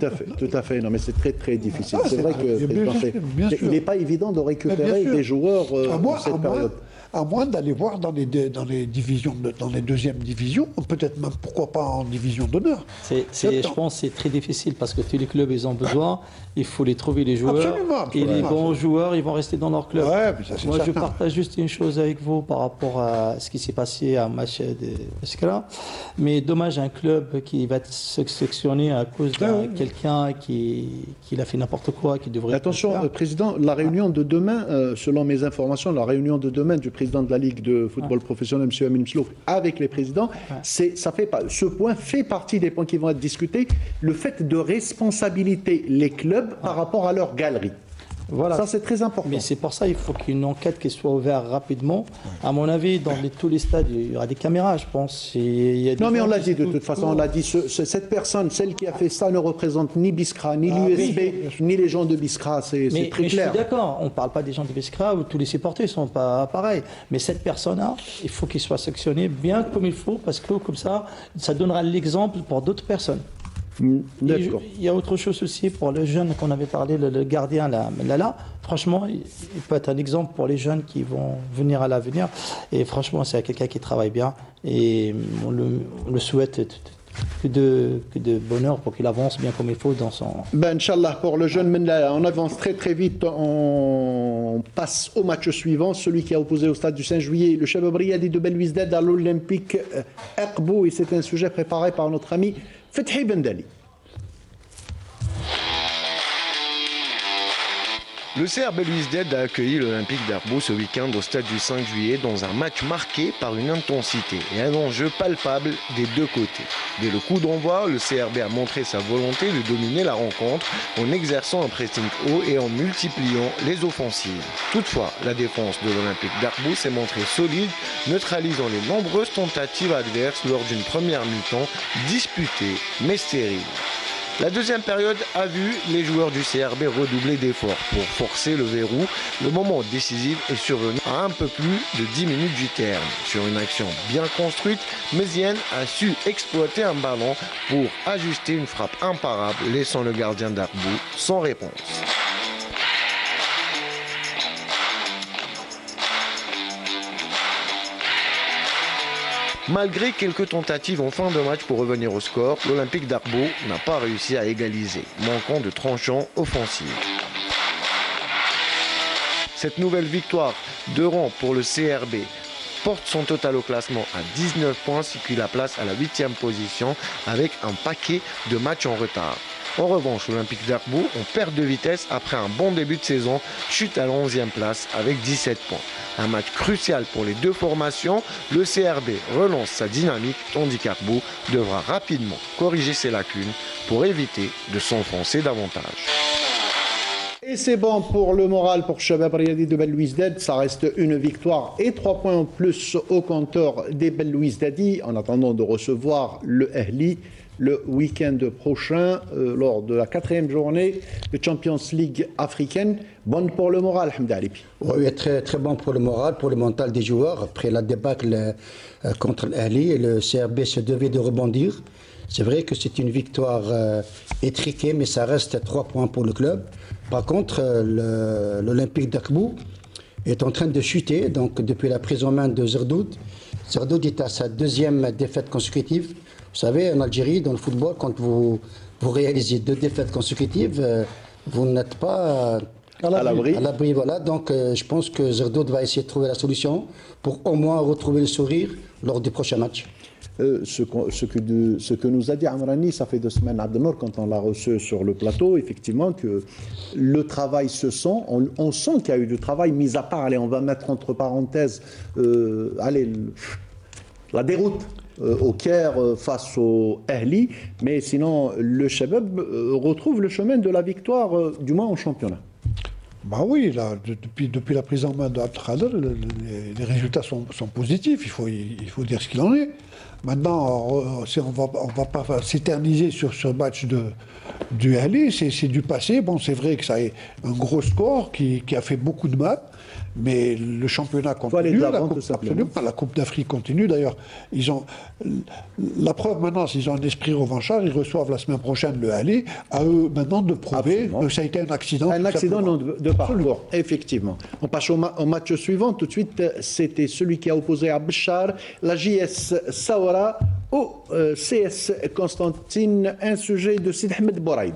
à fait. Non, mais c'est très, très difficile. C'est vrai que il n'est pas évident de récupérer des joueurs dans cette période. À moins d'aller voir dans les divisions, dans les deuxièmes divisions, peut-être même pourquoi pas en division d'honneur. Je pense que c'est très difficile parce que tous les clubs ils ont besoin, il faut les trouver les joueurs. Absolument. Et les bons joueurs ils vont rester dans leur club. Ouais, mais ça, moi certain. je partage juste une chose avec vous par rapport à ce qui s'est passé à un match de Biskra. Mais dommage un club qui va être sectionné à cause de quelqu'un qui a fait n'importe quoi, qui devrait... Attention, Président, la réunion de demain, selon mes informations, la réunion de demain du président de la Ligue de football professionnel, M. Amin Mslouf, avec les présidents, ce point fait partie des points qui vont être discutés, le fait de responsabiliser les clubs par rapport à leur galerie. Voilà. Ça, c'est très important. Mais c'est pour ça qu'il faut qu'il y ait une enquête qui soit ouverte rapidement. À mon avis, dans tous les stades, il y aura des caméras, je pense. Non, mais on l'a dit de toute façon. On l'a dit. Cette personne, celle qui a fait ça, ne représente ni Biskra, ni l'USB, ni les gens de Biskra. C'est très clair. Mais je suis d'accord. On ne parle pas des gens de Biskra où tous les supporters ne sont pas pareils. Mais cette personne-là, il faut qu'il soit sanctionné bien comme il faut, parce que comme ça donnera l'exemple pour d'autres personnes. Il y a autre chose aussi pour le jeune qu'on avait parlé, le gardien là. Franchement, il peut être un exemple pour les jeunes qui vont venir à l'avenir. Et franchement, c'est quelqu'un qui travaille bien. Et on le souhaite que de bonheur pour qu'il avance bien comme il faut dans son... Inch'Allah, pour le jeune Menla, on avance très très vite. On passe au match suivant, celui qui a opposé au stade du 5 juillet le Shabab Riyadi de Belwizdad à l'Olympique Aqbou. Et c'est un sujet préparé par notre ami Fethi Bendali. Le CR Belwizdad a accueilli l'Olympique d'Aqbou ce week-end au stade du 5 juillet dans un match marqué par une intensité et un enjeu palpable des deux côtés. Dès le coup d'envoi, le CRB a montré sa volonté de dominer la rencontre en exerçant un pressing haut et en multipliant les offensives. Toutefois, la défense de l'Olympique d'Aqbou s'est montrée solide, neutralisant les nombreuses tentatives adverses lors d'une première mi-temps disputée mais stérile. La deuxième période a vu les joueurs du CRB redoubler d'efforts pour forcer le verrou. Le moment décisif est survenu à un peu plus de 10 minutes du terme. Sur une action bien construite, Mézienne a su exploiter un ballon pour ajuster une frappe imparable, laissant le gardien d'Aqbou sans réponse. Malgré quelques tentatives en fin de match pour revenir au score, l'Olympique d'Arbo n'a pas réussi à égaliser, manquant de tranchants offensifs. Cette nouvelle victoire de rang pour le CRB porte son total au classement à 19 points, ce qui la place à la 8e position avec un paquet de matchs en retard. En revanche, l'Olympique d'Arbo, en perte de vitesse après un bon début de saison, chute à la 11e place avec 17 points. Un match crucial pour les deux formations, le CRB relance sa dynamique tandis qu'Arbo devra rapidement corriger ses lacunes pour éviter de s'enfoncer davantage. Et c'est bon pour le moral pour Chabab Riadi de Belouizdad. Ça reste une victoire et 3 points en plus au compteur des Belouizdadi en attendant de recevoir le Ahli le week-end prochain lors de la 4e journée de Champions League africaine. Bonne pour le moral, Hamda Alipi. Oui, très, très bon pour le moral, pour le mental des joueurs. Après la débâcle contre l'Ahli, le CRB se devait de rebondir. C'est vrai que c'est une victoire étriquée, mais ça reste 3 points pour le club. Par contre, l'Olympique d'Akbou est en train de chuter donc, depuis la prise en main de Zerdoud. Zerdoud est à sa 2e défaite consécutive. Vous savez, en Algérie, dans le football, quand vous réalisez 2 défaites consécutives, vous n'êtes pas à l'abri. Voilà. Donc, je pense que Zerdoud va essayer de trouver la solution pour au moins retrouver le sourire lors du prochain match. Ce que nous a dit Amrani, ça fait 2 semaines à Abdelnour, quand on l'a reçu sur le plateau, effectivement, que le travail se sent, on sent qu'il y a eu du travail, mis à part, allez, on va mettre entre parenthèses, la déroute au Caire face au Ahli, mais sinon, le Shabab retrouve le chemin de la victoire, du moins en championnat. Bah oui, là, depuis la prise en main d'Abdelkader, les résultats sont positifs, il faut dire ce qu'il en est. Maintenant, on va pas s'éterniser sur ce match du Ahli, c'est du passé. Bon, c'est vrai que ça est un gros score qui a fait beaucoup de mal, mais le championnat continue, la Coupe d'Afrique continue. D'ailleurs, la preuve maintenant, s'ils ont un esprit revanchard, ils reçoivent la semaine prochaine le Ahli. À eux maintenant de prouver que ça a été un accident. Un accident de parcours, effectivement. On passe au match suivant. Tout de suite, c'était celui qui a opposé à Béchar, la JS Saoura au CS Constantine, un sujet de Sid Ahmed Bouraïd.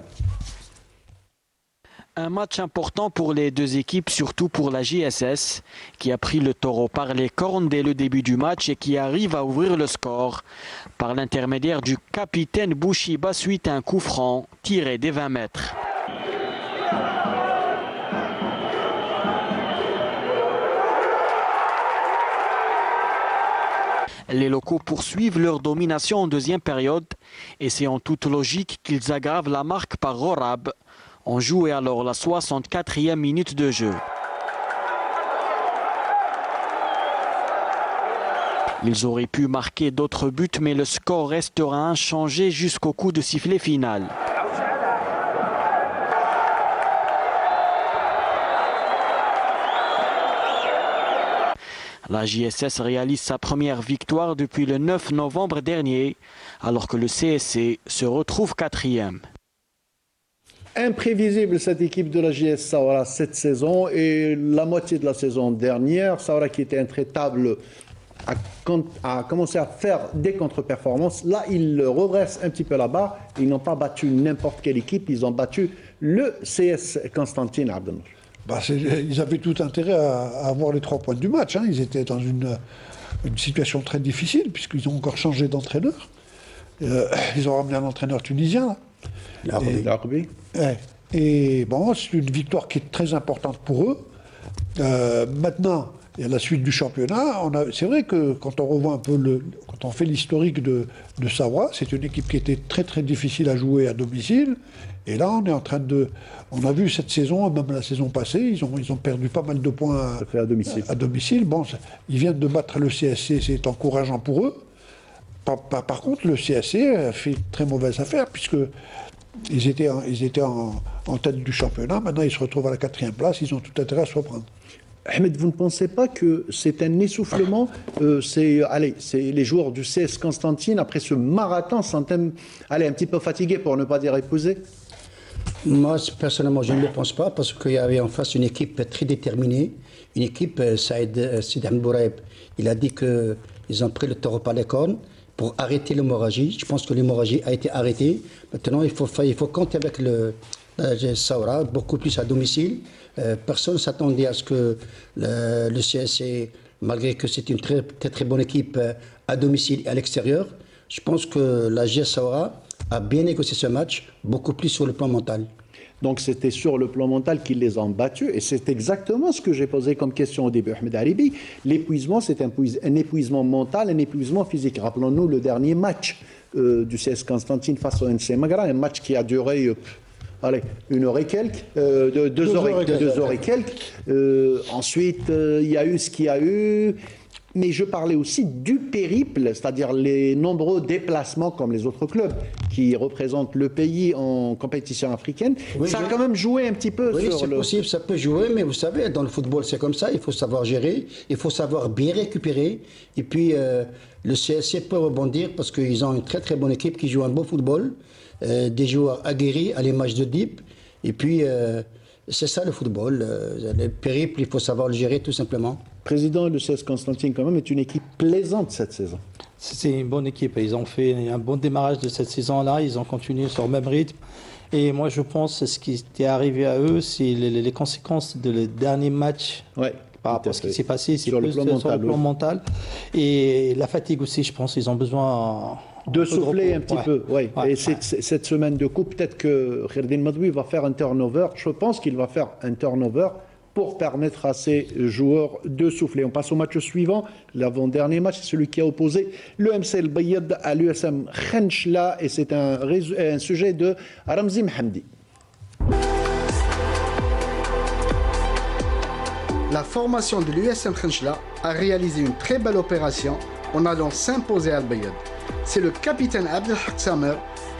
Un match important pour les deux équipes, surtout pour la JSS, qui a pris le taureau par les cornes dès le début du match et qui arrive à ouvrir le score par l'intermédiaire du capitaine Bouchiba suite à un coup franc tiré des 20 mètres. Les locaux poursuivent leur domination en deuxième période et c'est en toute logique qu'ils aggravent la marque par Rorab. On jouait alors la 64e minute de jeu. Ils auraient pu marquer d'autres buts, mais le score restera inchangé jusqu'au coup de sifflet final. La JSS réalise sa première victoire depuis le 9 novembre dernier, alors que le CSC se retrouve 4e. Imprévisible cette équipe de la JS Saoura cette saison et la moitié de la saison dernière. Saoura qui était intraitable a commencé à faire des contre-performances. Là, ils redressent un petit peu la barre. Ils n'ont pas battu n'importe quelle équipe. Ils ont battu le CS Constantine Abdelnour. Ils avaient tout intérêt à avoir les 3 points du match. Ils étaient dans une situation très difficile puisqu'ils ont encore changé d'entraîneur. Ils ont ramené un entraîneur tunisien. L'Arbi. Et bon, c'est une victoire qui est très importante pour eux. Maintenant, il y a la suite du championnat. C'est vrai que quand on revoit un peu quand on fait l'historique de Saoura, c'est une équipe qui était très très difficile à jouer à domicile. Et là, on est en train on a vu cette saison, même la saison passée, ils ont perdu pas mal de points à domicile. Bon, ils viennent de battre le CSC, c'est encourageant pour eux. Par contre, le CSC a fait très mauvaise affaire puisque ils étaient en tête du championnat. Maintenant, ils se retrouvent à la 4e place. Ils ont tout intérêt à se reprendre. Ahmed, vous ne pensez pas que c'est un essoufflement c'est les joueurs du CS Constantine, après ce marathon, sont un petit peu fatigués, pour ne pas dire épuisés? Moi, personnellement, je ne le pense pas, parce qu'il y avait en face une équipe très déterminée. Une équipe, Sid Ahmed Bouraïd, il a dit qu'il Ils ont pris le taureau par les cornes pour arrêter l'hémorragie. Je pense que l'hémorragie a été arrêtée. Maintenant, il faut compter avec la GS Saoura, beaucoup plus à domicile. Personne ne s'attendait à ce que le CSC, malgré que c'est une très bonne équipe à domicile et à l'extérieur, je pense que la GS Saoura a bien négocié ce match, beaucoup plus sur le plan mental. Donc c'était sur le plan mental qu'ils les ont battus et c'est exactement ce que j'ai posé comme question au début, Ahmed Haribi. L'épuisement, c'est un épuisement mental, un épuisement physique. Rappelons-nous le dernier match du CS Constantine face au NC Magra, un match qui a duré... Allez, 1 heure et quelques, 2 heures et quelques. Ensuite, il y a eu ce qu'il y a eu. Mais je parlais aussi du périple, c'est-à-dire les nombreux déplacements comme les autres clubs qui représentent le pays en compétition africaine. Oui, ça a quand même joué un petit peu sur c'est possible, ça peut jouer, mais vous savez, dans le football, c'est comme ça. Il faut savoir gérer, il faut savoir bien récupérer. Et puis, le CSC peut rebondir parce qu'ils ont une très bonne équipe qui joue un beau football. Des joueurs aguerris à l'image de Deep. Et puis, c'est ça le football. Le périple, il faut savoir le gérer tout simplement. Président, le CS Constantine, quand même, est une équipe plaisante cette saison. C'est une bonne équipe. Ils ont fait un bon démarrage de cette saison-là. Ils ont continué sur le même rythme. Et moi, je pense que ce qui est arrivé à eux, c'est les conséquences de le dernier match. Ouais. Par rapport à ce qui s'est passé, c'est sur plus le plan mental. Et la fatigue aussi, je pense, ils ont besoin de souffler un petit peu. Ouais. Et ouais. Cette semaine de coupe, peut-être que Khirdine Madoui va faire un turnover. Je pense qu'il va faire un turnover pour permettre à ses joueurs de souffler. On passe au match suivant, l'avant-dernier match, c'est celui qui a opposé le MC El Bayad à l'USM Khenchla, et c'est un sujet de Ramzi Mohamdi. La formation de l'USM Khenchla a réalisé une très belle opération en allant s'imposer à Al Bayad. C'est le capitaine Abdelhak Samer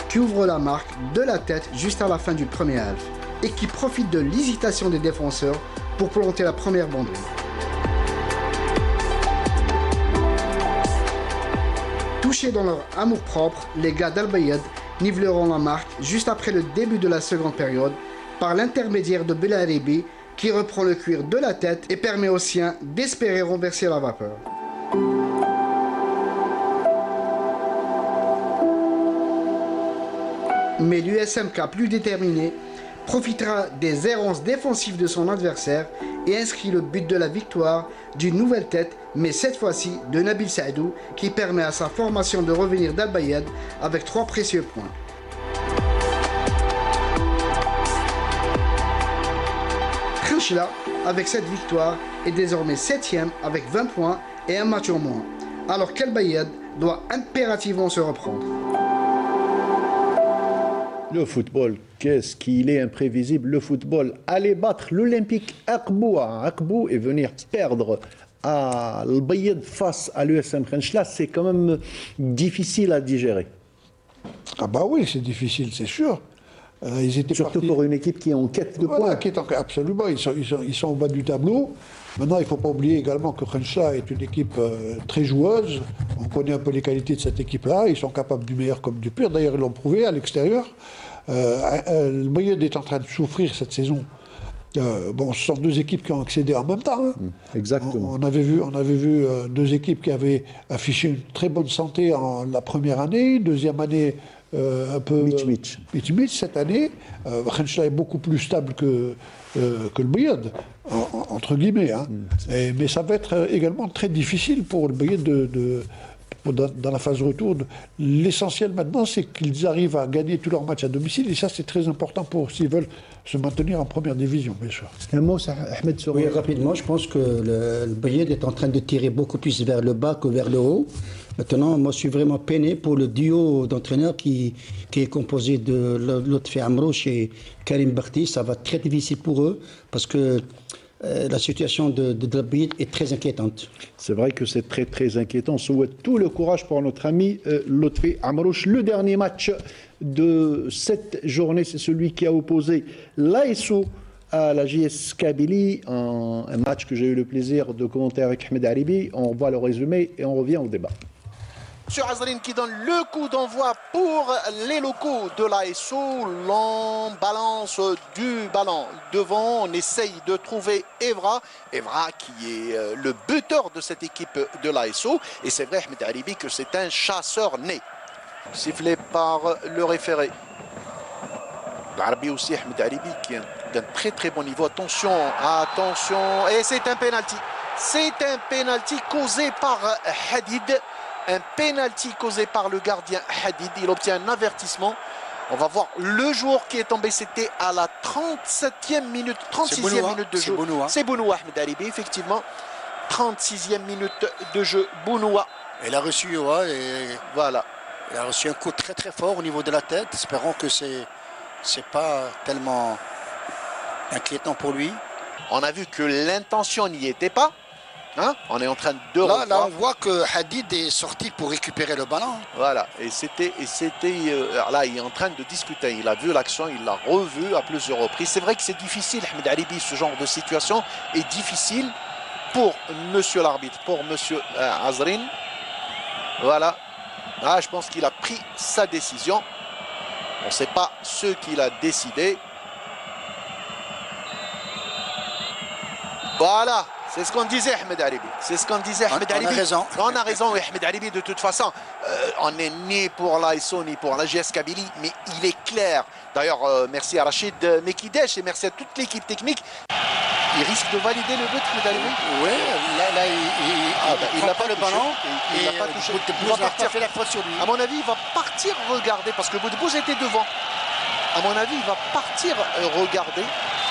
qui ouvre la marque de la tête juste à la fin du premier half et qui profite de l'hésitation des défenseurs pour planter la première banderole. Touchés dans leur amour-propre, les gars d'Al Bayad nivelleront la marque juste après le début de la seconde période par l'intermédiaire de Belaribi qui reprend le cuir de la tête et permet aux siens d'espérer renverser la vapeur. Mais l'USMK plus déterminé profitera des errances défensives de son adversaire et inscrit le but de la victoire d'une nouvelle tête, mais cette fois-ci de Nabil Saadou, qui permet à sa formation de revenir d'Al Bayad avec 3 précieux points. Khenchla, avec cette victoire, est désormais 7e avec 20 points et un match en moins, alors qu'Al Bayad doit impérativement se reprendre. Le football, qu'est-ce qu'il est imprévisible. Le football, aller battre l'Olympique Akbou à Akbou et venir perdre à Al Bayad face à l'USM Khenchla, c'est quand même difficile à digérer. Ah bah oui, c'est difficile, c'est sûr. Ils étaient surtout partis... pour une équipe qui est en quête de points. Absolument, ils sont au bas du tableau. Maintenant, il ne faut pas oublier également que Khenchla est une équipe très joueuse. On connaît un peu les qualités de cette équipe-là. Ils sont capables du meilleur comme du pire. D'ailleurs, ils l'ont prouvé à l'extérieur. Le Bayad est en train de souffrir cette saison. Bon, ce sont deux équipes qui ont accédé en même temps. Hein. Exactement. On avait vu deux équipes qui avaient affiché une très bonne santé en la première année. Deuxième année, un peu Mitch. Cette année, Khenchla est beaucoup plus stable que le Bayad, entre guillemets. Hein. Mais ça va être également très difficile pour le Bayad dans la phase retour. L'essentiel maintenant, c'est qu'ils arrivent à gagner tous leurs matchs à domicile, et ça, c'est très important s'ils veulent se maintenir en première division, bien sûr. Un mot, Ahmed, sur... Oui, rapidement, je pense que le Bayad est en train de tirer beaucoup plus vers le bas que vers le haut. Maintenant, moi, je suis vraiment peiné pour le duo d'entraîneurs qui est composé de Lotfi Amrouche et Karim Bakhti. Ça va être très difficile pour eux parce que la situation de Al Bayad est très inquiétante. C'est vrai que c'est très très inquiétant. On souhaite tout le courage pour notre ami Lotfi Amrouche. Le dernier match de cette journée, c'est celui qui a opposé l'ASO à la JS Kabylie, un match que j'ai eu le plaisir de commenter avec Ahmed Haribi. On voit le résumé et on revient au débat. Sur Azrine qui donne le coup d'envoi pour les locaux de l'ASO. L'embalance du ballon devant. On essaye de trouver Evra. Evra qui est le buteur de cette équipe de l'ASO. Et c'est vrai, Ahmed Haribi, que c'est un chasseur né. Sifflé par le référé. L'Arbi aussi, Ahmed Haribi, qui est d'un très très bon niveau. Attention, attention. Et c'est un penalty. C'est un penalty causé par Hadid. Un penalty causé par le gardien Hadid. Il obtient un avertissement. On va voir le joueur qui est tombé. C'était à la 37e minute, 36e minute de jeu. C'est Bounoua, Ahmed Haribi, effectivement. 36e minute de jeu. Bounoua. Il a reçu, ouais, et voilà. Il a reçu un coup très très fort au niveau de la tête. Espérons que c'est pas tellement inquiétant pour lui. On a vu que l'intention n'y était pas. Hein, on est en train de revoir. Là, on voit que Hadid est sorti pour récupérer le ballon. Voilà, et c'était là, il est en train de discuter. Il a vu l'action, il l'a revu à plusieurs reprises. C'est vrai que c'est difficile, Ahmed Haribi, ce genre de situation est difficile pour monsieur l'arbitre, pour monsieur Azrine. Voilà. Ah, je pense qu'il a pris sa décision. On ne sait pas ce qu'il a décidé. Voilà, c'est ce qu'on disait, Ahmed Haribi. C'est ce qu'on disait, Ahmed Haribi. On a raison. On a raison, oui, Ahmed Haribi, de toute façon. On n'est ni pour l'ASO ni pour la GS Kabylie, mais il est clair. D'ailleurs, merci à Rachid Mekidesh et merci à toute l'équipe technique. Il risque de valider le but, Ahmed Haribi. Oui, là il n'a pas le ballon. Il n'a pas touché. Il va partir. Fait la faute sur lui. À mon avis, il va partir regarder, parce que Boudbouz était devant. À mon avis, il va partir regarder.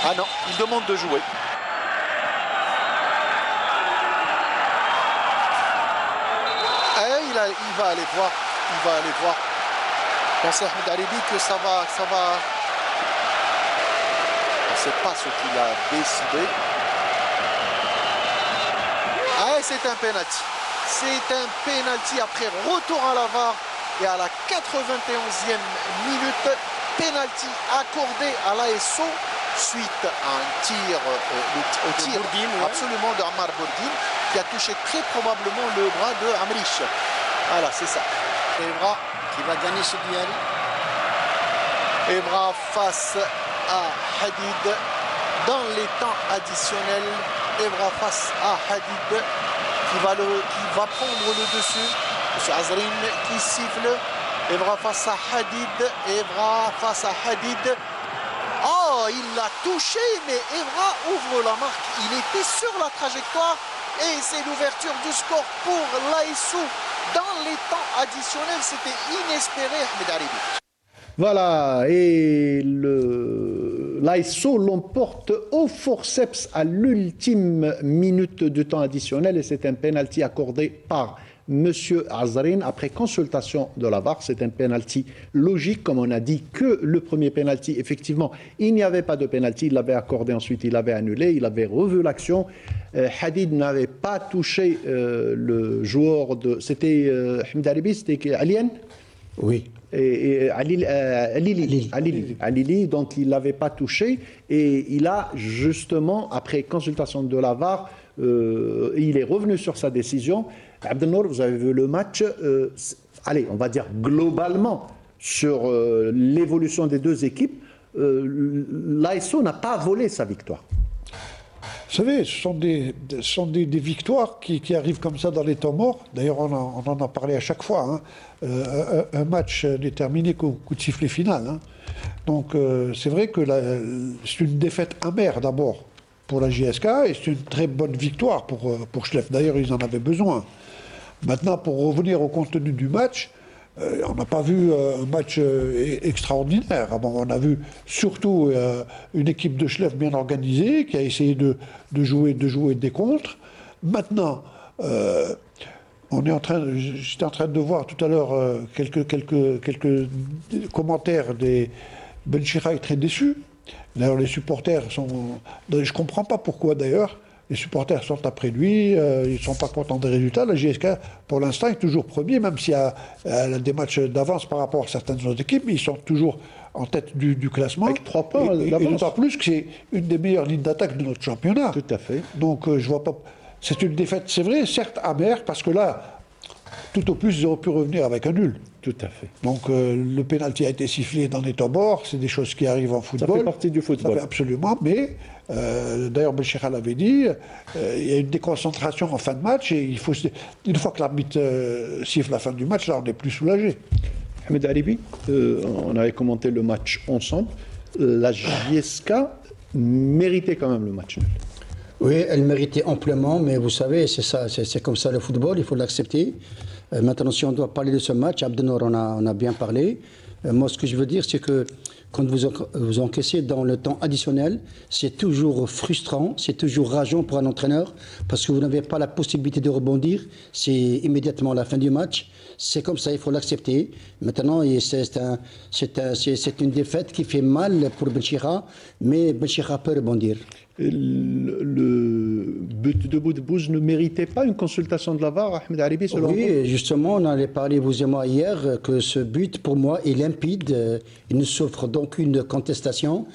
Ah non, il demande de jouer. Il va aller voir. Il va aller voir. Pensez Ahmed Haribi que ça va. On ne sait pas ce qu'il a décidé. Ah, c'est un penalty. C'est un penalty après retour à la VAR et à la 91e minute. Penalty accordé à l'ASO suite à un tir au tir absolument de Ammar Bourdine qui a touché très probablement le bras de Amrich. Voilà, c'est ça. Evra qui va gagner ce duel. Evra face à Hadid dans les temps additionnels. Evra face à Hadid qui va prendre le dessus. Monsieur Azrine qui siffle. Evra face à Hadid. Evra face à Hadid. Oh, il l'a touché, mais Evra ouvre la marque. Il était sur la trajectoire et c'est l'ouverture du score pour l'ASO. Dans les temps additionnels, c'était inespéré, Ahmed Haribi. Voilà, et l'ASO l'emporte au forceps à l'ultime minute de temps additionnel et c'est un penalty accordé par Monsieur Azrine après consultation de la VAR. C'est un penalty logique, comme on a dit que le premier penalty, effectivement, il n'y avait pas de penalty, il l'avait accordé, ensuite il l'avait annulé, il avait revu l'action. Hadid n'avait pas touché le joueur de... C'était Ahmed Haribi, c'était Alien. Oui. Et Alili, donc il ne l'avait pas touché et il a justement, après consultation de la VAR, il est revenu sur sa décision. Abdelnour, vous avez vu le match, allez, on va dire globalement sur l'évolution des deux équipes, l'ASO n'a pas volé sa victoire. Vous savez, ce sont des victoires qui arrivent comme ça dans les temps morts. D'ailleurs, on en a parlé à chaque fois. Hein. Un match n'est terminé qu'au coup de sifflet final. Hein. Donc, c'est vrai que c'est une défaite amère d'abord pour la JSK et c'est une très bonne victoire pour Schleff. D'ailleurs, ils en avaient besoin. Maintenant, pour revenir au contenu du match, on n'a pas vu un match extraordinaire. On a vu surtout une équipe de Schleff bien organisée qui a essayé de jouer des contres. Maintenant, j'étais en train de voir tout à l'heure quelques commentaires des Benchira est très déçu. D'ailleurs, les supporters sont... Je ne comprends pas pourquoi d'ailleurs. Les supporters sont après lui, ils ne sont pas contents des résultats. La JSK, pour l'instant, est toujours premier, même s'il y a des matchs d'avance par rapport à certaines autres équipes, mais ils sont toujours en tête du classement. Avec 3 points d'avance. Et d'autant plus que c'est une des meilleures lignes d'attaque de notre championnat. Tout à fait. Donc, je vois pas... C'est une défaite, c'est vrai, certes amère, parce que là, Tout au plus, ils auraient pu revenir avec un nul. Tout à fait. Donc le pénalty a été sifflé dans les temps morts, c'est des choses qui arrivent en football. Ça fait partie du football. Absolument, mais d'ailleurs Belchira l'avait dit, il y a une déconcentration en fin de match et une fois que l'arbitre siffle la fin du match, là on est plus soulagé. Ahmed Haribi, on avait commenté le match ensemble. La JSK méritait quand même le match nul. Oui, elle méritait amplement, mais vous savez, c'est ça, c'est comme ça le football, il faut l'accepter. Maintenant, si on doit parler de ce match, Abdennour on a bien parlé. Moi, ce que je veux dire, c'est que quand vous encaissez dans le temps additionnel, c'est toujours frustrant, c'est toujours rageant pour un entraîneur, parce que vous n'avez pas la possibilité de rebondir, c'est immédiatement la fin du match. C'est comme ça, il faut l'accepter. Maintenant, c'est une défaite qui fait mal pour Belchira, mais Belchira peut rebondir. Le but de Boudbouz ne méritait pas une consultation de la VAR, Ahmed Haribi, selon vous? Oui, justement, on en avait parlé, vous et moi, hier, que ce but, pour moi, est limpide. Il ne souffre d'aucune contestation.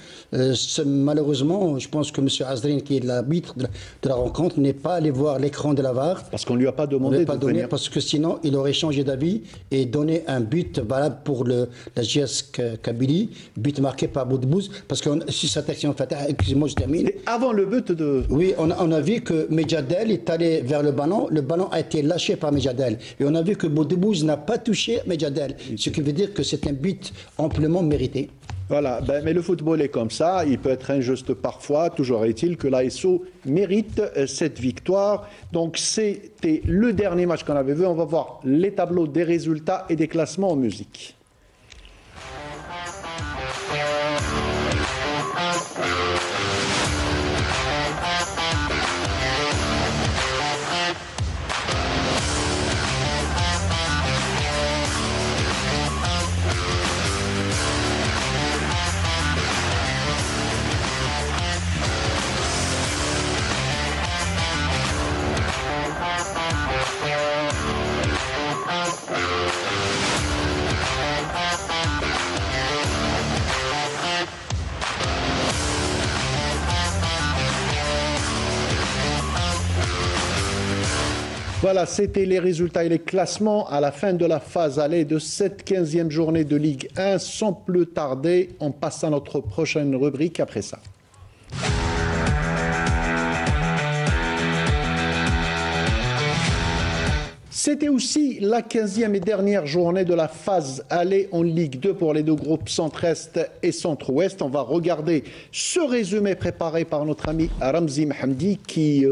Malheureusement, je pense que M. Azrin, qui est l'arbitre de la rencontre, n'est pas allé voir l'écran de la VAR. Parce qu'on ne lui a pas demandé de venir. Parce que sinon, il aurait changé d'avis et donné un but valable pour la JS Kabylie, but marqué par Boudbouz. Parce que si cette action fait, excusez-moi, je termine. Avant le but de... Oui, on a vu que Medjadel est allé vers le ballon a été lâché par Medjadel. Et on a vu que Boudbouz n'a pas touché Medjadel, ce qui veut dire que c'est un but amplement mérité. Voilà, mais le football est comme ça, il peut être injuste parfois, toujours est-il que l'ASO mérite cette victoire. Donc c'était le dernier match qu'on avait vu, on va voir les tableaux des résultats et des classements en musique. Voilà, c'était les résultats et les classements à la fin de la phase aller de cette 15e journée de Ligue 1. Sans plus tarder, on passe à notre prochaine rubrique après ça. C'était aussi la 15e et dernière journée de la phase aller en Ligue 2 pour les deux groupes Centre-Est et Centre-Ouest. On va regarder ce résumé préparé par notre ami Ramzi Mahamdi qui,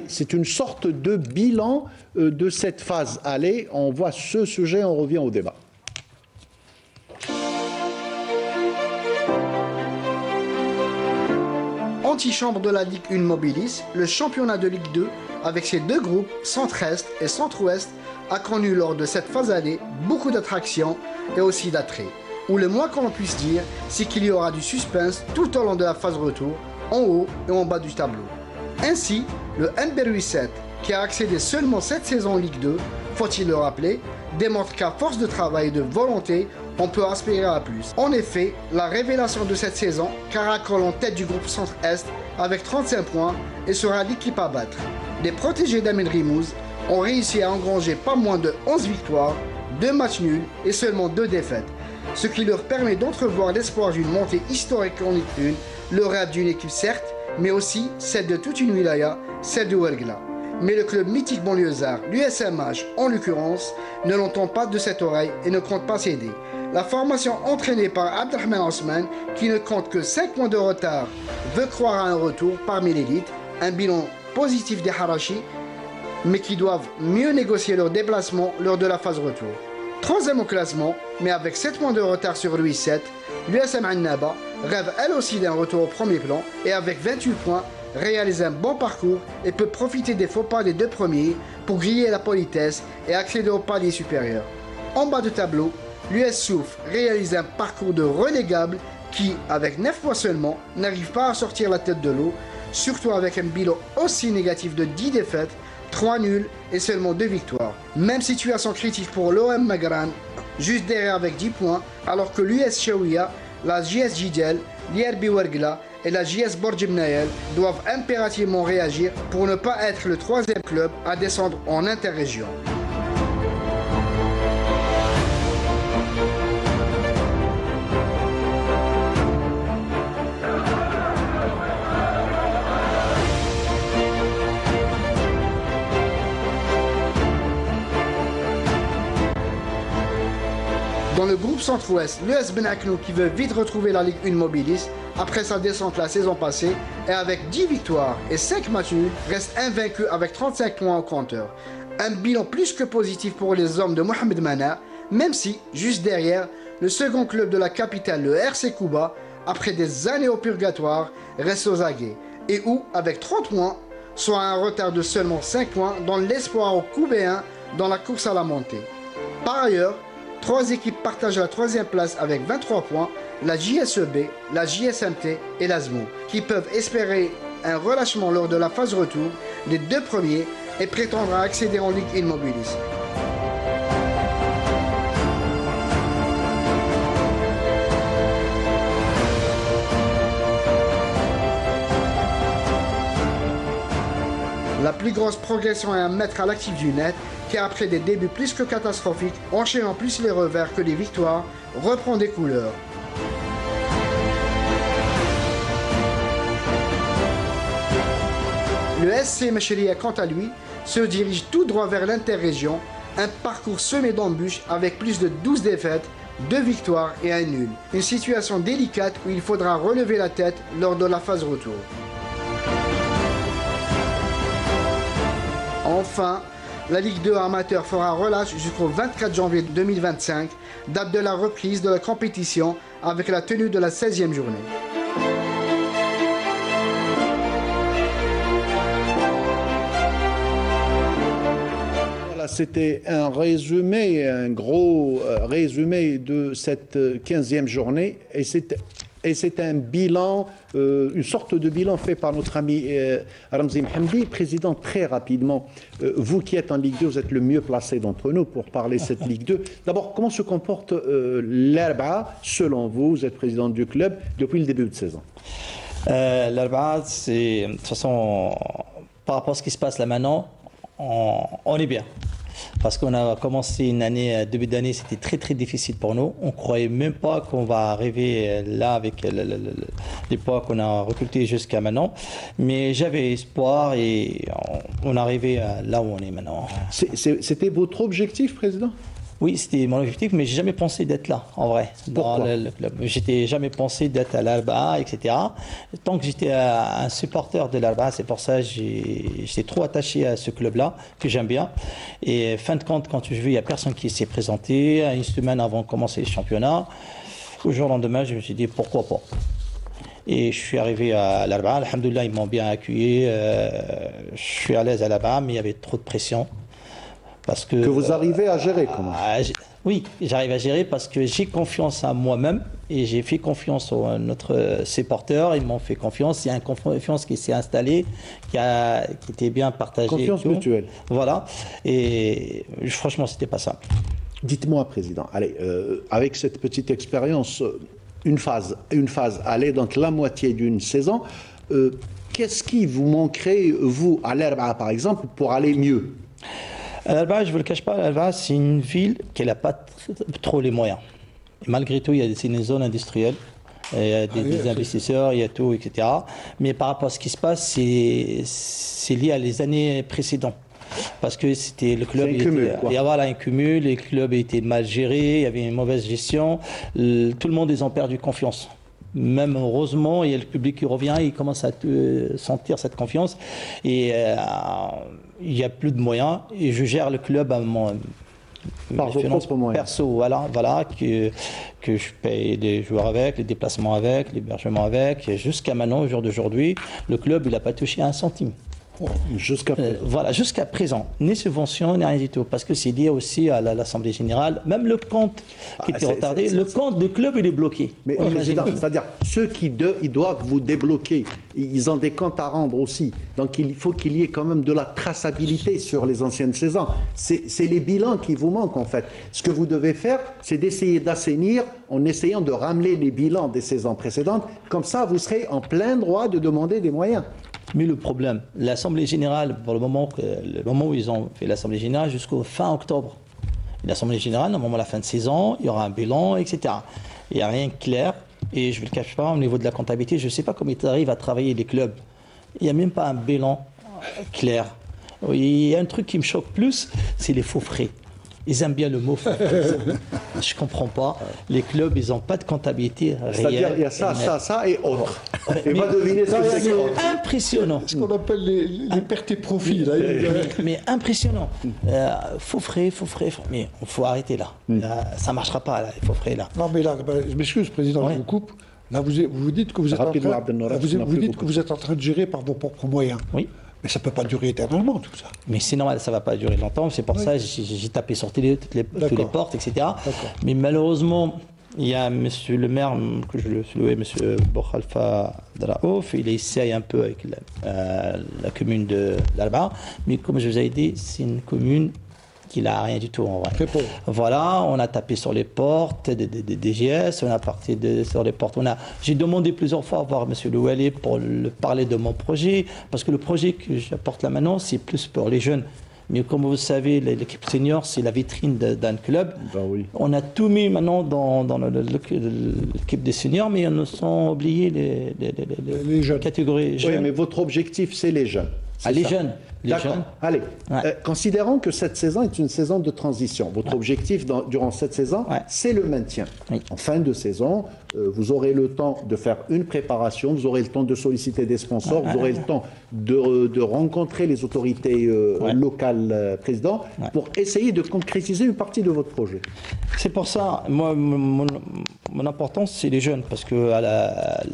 c'est une sorte de bilan de cette phase aller. On voit ce sujet, on revient au débat. Antichambre de la Ligue 1 Mobilis, le championnat de Ligue 2 avec ses deux groupes, Centre-Est et Centre-Ouest, a connu lors de cette phase allée beaucoup d'attractions et aussi d'attraits. Ou le moins qu'on puisse dire, c'est qu'il y aura du suspense tout au long de la phase retour, en haut et en bas du tableau. Ainsi, le NB 7, qui a accédé seulement cette saison en Ligue 2, faut-il le rappeler, démontre qu'à force de travail et de volonté, on peut aspirer à plus. En effet, la révélation de cette saison caracole en tête du groupe Centre-Est avec 35 points et sera l'équipe à battre. Les protégés d'Amin Rimouz ont réussi à engranger pas moins de 11 victoires, 2 matchs nuls et seulement 2 défaites, ce qui leur permet d'entrevoir l'espoir d'une montée historique en Ligue 1, le rêve d'une équipe certes, mais aussi celle de toute une wilaya, celle de Ouergla. Mais le club mythique banlieusard, l'USMH en l'occurrence, ne l'entend pas de cette oreille et ne compte pas céder. La formation entraînée par Abdelrahman Osman, qui ne compte que 5 points de retard, veut croire à un retour parmi l'élite, un bilan positif des Harachi, mais qui doivent mieux négocier leur déplacement lors de la phase retour. Troisième au classement, mais avec 7 points de retard sur l'UI 7, l'USM Annaba rêve elle aussi d'un retour au premier plan et avec 28 points, réalise un bon parcours et peut profiter des faux pas des deux premiers pour griller la politesse et accéder au palier supérieur. En bas du tableau, l'US Souf réalise un parcours de relégable qui, avec 9 points seulement, n'arrive pas à sortir la tête de l'eau, surtout avec un bilan aussi négatif de 10 défaites, 3 nuls et seulement 2 victoires. Même situation critique pour l'OM Magran, juste derrière avec 10 points, alors que l'US Chaouia, la JS Jidel, l'IRB Ouergla et la JS Borj Mnael doivent impérativement réagir pour ne pas être le troisième club à descendre en interrégion. Dans le groupe centre-ouest, l'US Ben Aknou qui veut vite retrouver la Ligue 1 Mobilis après sa descente la saison passée et avec 10 victoires et 5 matchs nuls reste invaincu avec 35 points au compteur. Un bilan plus que positif pour les hommes de Mohamed Mana, même si, juste derrière, le second club de la capitale, le RC Kouba, après des années au purgatoire, reste aux aguets et où, avec 30 points, soit un retard de seulement 5 points dans l'espoir aux Koubéens dans la course à la montée. Par ailleurs, 3 équipes partagent la 3e place avec 23 points, la JSEB, la JSMT et l'ASMO, qui peuvent espérer un relâchement lors de la phase retour des 2 premiers et prétendre à accéder en Ligue 1 Mobilis. La plus grosse progression est à mettre à l'actif du net, qui après des débuts plus que catastrophiques, enchaînant plus les revers que les victoires, reprend des couleurs. Le SC Mechria, quant à lui, se dirige tout droit vers l'interrégion, un parcours semé d'embûches avec plus de 12 défaites, 2 victoires et 1 nul. Une situation délicate où il faudra relever la tête lors de la phase retour. Enfin, la Ligue 2 amateur fera relâche jusqu'au 24 janvier 2025, date de la reprise de la compétition avec la tenue de la 16e journée. Voilà, c'était un résumé, un gros résumé de cette 15e journée. Et c'est un bilan, une sorte de bilan fait par notre ami Ramzi Mhamdi. Président, très rapidement, vous qui êtes en Ligue 2, vous êtes le mieux placé d'entre nous pour parler de cette Ligue 2. D'abord, comment se comporte l'Arba'a, selon vous? Vous êtes président du club depuis le début de saison. L'Arba'a, c'est, de toute façon, par rapport à ce qui se passe là maintenant, on est bien. Parce qu'on a commencé une année, début d'année, c'était très très difficile pour nous. On ne croyait même pas qu'on va arriver là avec les poids qu'on a recrutés jusqu'à maintenant. Mais j'avais espoir et on est arrivé là où on est maintenant. C'était votre objectif, président? Oui, c'était mon objectif, mais j'ai jamais pensé d'être là, en vrai. Pourquoi? Dans le club. J'étais jamais pensé d'être à l'Arba'a, etc. Tant que j'étais un supporter de l'Arba'a, c'est pour ça que j'étais trop attaché à ce club-là, que j'aime bien. Et fin de compte, quand je vu, il n'y a personne qui s'est présenté, une semaine avant de commencer le championnat. Au jour au lendemain, je me suis dit, pourquoi pas? Et je suis arrivé à l'Arba'a. Alhamdoulilah, ils m'ont bien accueilli. Je suis à l'aise à l'Arba'a, mais il y avait trop de pression. Parce que vous arrivez à gérer, comment? Oui, j'arrive à gérer parce que j'ai confiance en moi-même et j'ai fait confiance à notre supporter. Ils m'ont fait confiance. Il y a une confiance qui s'est installée, qui était bien partagée. Confiance mutuelle. Voilà. Et franchement, c'était pas simple. Dites-moi, président, allez, avec cette petite expérience, une phase, allez, donc la moitié d'une saison, qu'est-ce qui vous manquerait, vous, à l'Arba'a, par exemple, pour aller mieux? L'Arba'a, je ne vous le cache pas, l'Arba'a, c'est une ville qui n'a pas trop les moyens. Et malgré tout, c'est une zone industrielle, il y a des investisseurs, il y a tout, etc. Mais par rapport à ce qui se passe, c'est lié à les années précédentes. Parce que c'était le club, il y avait un cumul, les clubs étaient mal gérés, il y avait une mauvaise gestion, tout le monde, ils ont perdu confiance. Même heureusement, il y a le public qui revient, il commence à sentir cette confiance. Et il n'y a plus de moyens. Et je gère le club à mon perso, voilà, que je paye les joueurs avec, les déplacements avec, l'hébergement avec. Et jusqu'à maintenant, au jour d'aujourd'hui, le club, il n'a pas touché un centime. Jusqu'à présent. Voilà, jusqu'à présent, ni subvention, ni rien du tout, parce que c'est lié aussi à l'Assemblée Générale, même le compte qui était retardé, le compte du club il est bloqué. Mais président, c'est-à-dire ceux ils doivent vous débloquer, ils ont des comptes à rendre aussi, donc il faut qu'il y ait quand même de la traçabilité sur les anciennes saisons. C'est les bilans qui vous manquent en fait. Ce que vous devez faire, c'est d'essayer d'assainir en essayant de ramener les bilans des saisons précédentes, comme ça vous serez en plein droit de demander des moyens. Mais le problème, l'Assemblée Générale, pour le moment où ils ont fait l'Assemblée Générale, jusqu'au fin octobre. L'Assemblée Générale, normalement à la fin de saison, il y aura un bilan, etc. Il n'y a rien de clair. Et je ne le cache pas, au niveau de la comptabilité, je ne sais pas comment ils arrivent à travailler les clubs. Il n'y a même pas un bilan clair. Il y a un truc qui me choque plus, c'est les faux frais. Ils aiment bien le mot favoriser. Je comprends pas. Les clubs, ils n'ont pas de comptabilité réelle. C'est-à-dire, il y a ça et autres. Et va deviner ce que c'est. C'est impressionnant. Ce qu'on appelle les pertes et profits. Là. Mais impressionnant. Faux frais. Mais il faut arrêter là. Ça ne marchera pas, là, les faux frais, là. Non, mais là, je m'excuse, Président, je vous coupe. Là, vous dites que vous êtes en train de gérer par vos propres moyens. Oui. Mais ça ne peut pas durer éternellement, tout ça. Mais c'est normal, ça ne va pas durer longtemps. C'est pour ça que j'ai tapé sur toutes les portes, etc. Mais malheureusement, il y a monsieur le maire, que je le salue, monsieur Bokhalfa Draouf, il essaye un peu avec la commune de l'Alba. Mais comme je vous ai dit, c'est une commune qui n'a rien du tout en vrai. Très pauvre. Voilà, on a tapé sur les portes des DGS, on a parti sur les portes. J'ai demandé plusieurs fois à voir M. Louali pour parler de mon projet, parce que le projet que j'apporte là maintenant, c'est plus pour les jeunes. Mais comme vous savez, l'équipe senior, c'est la vitrine d'un club. Ben oui. On a tout mis maintenant dans l'équipe des seniors, mais on a oublié les jeunes. Catégories jeunes. Oui, mais votre objectif, c'est les jeunes. Les jeunes. D'accord. Allez, considérons que cette saison est une saison de transition. Votre objectif durant cette saison, c'est le maintien. Oui. En fin de saison, vous aurez le temps de faire une préparation, vous aurez le temps de solliciter des sponsors, vous aurez le temps de rencontrer les autorités locales, président, pour essayer de concrétiser une partie de votre projet. C'est pour ça, moi, mon importance, c'est les jeunes, parce qu'à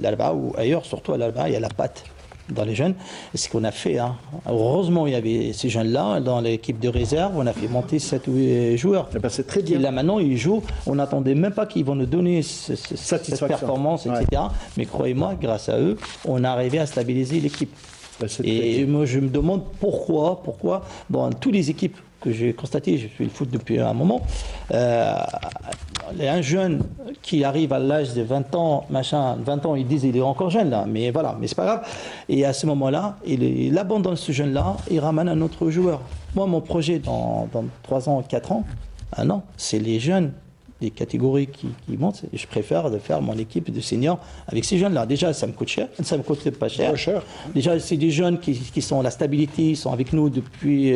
l'Alba, ou ailleurs, surtout à l'Alba, il y a la patte dans les jeunes. Et ce qu'on a fait, heureusement, il y avait ces jeunes-là dans l'équipe de réserve. On a fait monter 7 ou 8 joueurs. Eh ben, c'est très bien. Et là, maintenant, ils jouent. On n'attendait même pas qu'ils vont nous donner cette performance, etc. Mais croyez-moi, grâce à eux, on a arrivé à stabiliser l'équipe. Ben, et moi, je me demande pourquoi dans toutes les équipes que j'ai constatées, je suis le foot depuis un moment, un jeune qui arrive à l'âge de 20 ans, 20 ans, ils disent il est encore jeune là, mais voilà, mais c'est pas grave. Et à ce moment-là, il abandonne ce jeune-là, il ramène un autre joueur. Moi, mon projet dans 3 ans, 4 ans, 1 an, c'est les jeunes, les catégories qui montent. Je préfère de faire mon équipe de seniors avec ces jeunes-là. Déjà, ça me coûte cher, ça me coûte pas cher. Déjà, c'est des jeunes qui sont la stabilité, ils sont avec nous depuis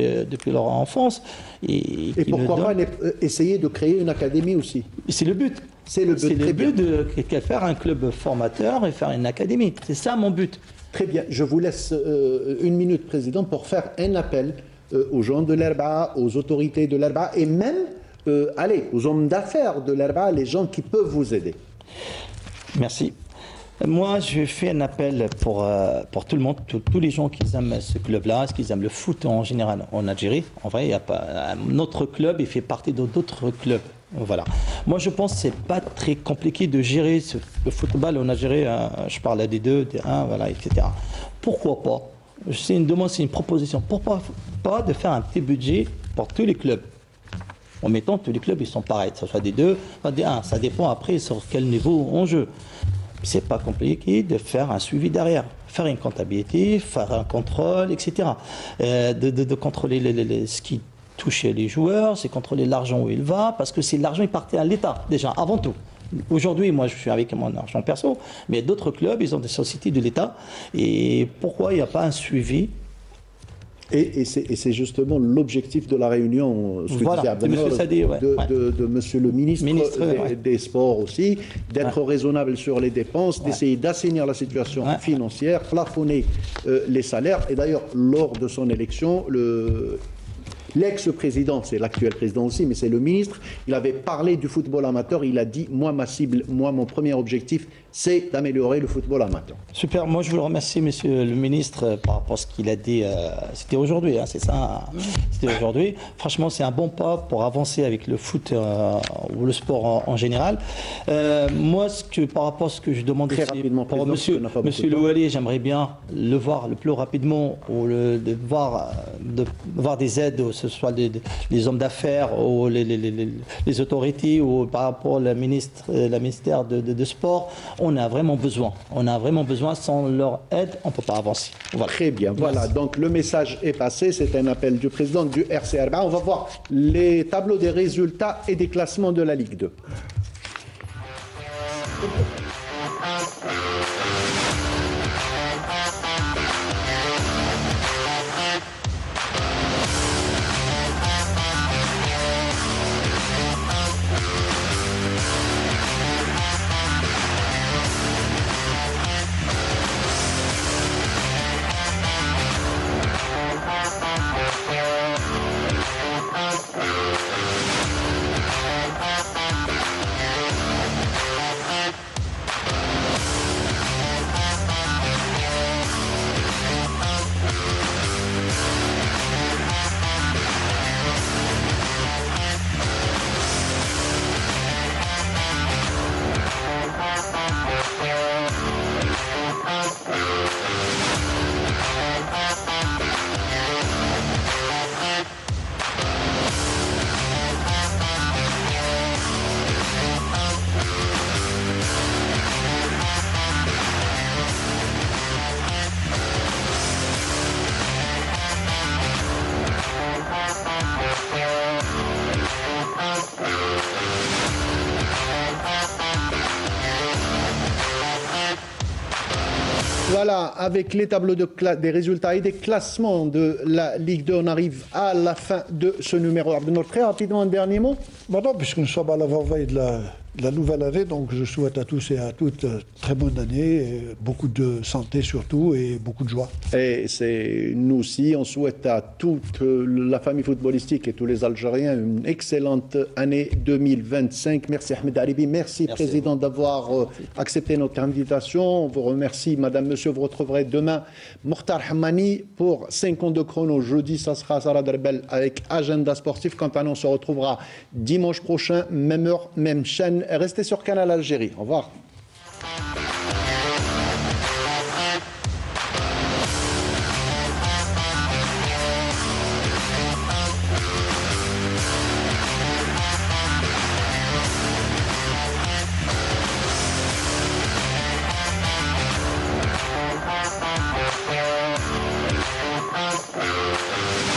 leur enfance. Et pourquoi pas essayer de créer une académie aussi. C'est le but. C'est le but de faire un club formateur et faire une académie. C'est ça mon but. Très bien. Je vous laisse 1 minute, Président, pour faire un appel aux gens de l'Erba, aux autorités de l'Erba et même aux hommes d'affaires de l'Erba, les gens qui peuvent vous aider. Merci. Moi, je fais un appel pour tout le monde, tous les gens qui aiment ce club-là, qui aiment le foot en général en Algérie. En vrai, il n'y a pas notre club, il fait partie d'autres clubs. Voilà. Moi, je pense que c'est pas très compliqué de gérer le football en Algérie. Je parle à des 2, des 1, voilà, etc. Pourquoi pas? C'est une demande, c'est une proposition. Pourquoi pas de faire un petit budget pour tous les clubs? En mettant tous les clubs, ils sont pareils, que ce soit des 2, des 1. Ça dépend après sur quel niveau on joue. C'est pas compliqué de faire un suivi derrière, faire une comptabilité, faire un contrôle, etc. De contrôler ce qui touche les joueurs, c'est contrôler l'argent où il va, parce que c'est l'argent qui partait à l'État, déjà, avant tout. Aujourd'hui, moi, je suis avec mon argent perso, mais d'autres clubs, ils ont des sociétés de l'État. Et pourquoi il n'y a pas un suivi? Et c'est justement l'objectif de la réunion, ce que disait Abdelmour, de Monsieur le ministre des Sports aussi, d'être raisonnable sur les dépenses, d'essayer d'assainir la situation financière, plafonner les salaires. Et d'ailleurs, lors de son élection, l'ex-président, c'est l'actuel président aussi, mais c'est le ministre, il avait parlé du football amateur, il a dit, moi, ma cible, mon premier objectif, c'est d'améliorer le football amateur. Super, moi je vous remercie, monsieur le ministre, par rapport à ce qu'il a dit. C'était aujourd'hui, c'est ça, c'était aujourd'hui. Franchement, c'est un bon pas pour avancer avec le foot ou le sport en général. Moi, par rapport à ce que je demande très rapidement, pour monsieur Louali, j'aimerais bien le voir le plus rapidement, ou de voir des aides, que ce soit les hommes d'affaires ou les autorités, ou par rapport au ministère de Sport. On a vraiment besoin. Sans leur aide, on ne peut pas avancer. Voilà. Très bien. Voilà. Donc le message est passé. C'est un appel du président du RCRBA. On va voir les tableaux des résultats et des classements de la Ligue 2. Voilà, avec les tableaux des résultats et des classements de la Ligue 2, on arrive à la fin de ce numéro. Abdel, très rapidement, un dernier mot. Maintenant, puisque nous sommes à l'avant-veille de la nouvelle année, donc je souhaite à tous et à toutes très bonne année, et beaucoup de santé surtout et beaucoup de joie. Et c'est nous aussi, on souhaite à toute la famille footballistique et tous les Algériens une excellente année 2025. Merci Ahmed Haribi, merci Président d'avoir accepté notre invitation. On vous remercie Madame, Monsieur, vous retrouverez demain Mokhtar Hammani pour 5 ans de chrono. Jeudi, ça sera Sarah Derbel avec Agenda Sportif. Quant à nous, on se retrouvera dimanche prochain, même heure, même chaîne. Restez sur Canal Algérie. Au revoir.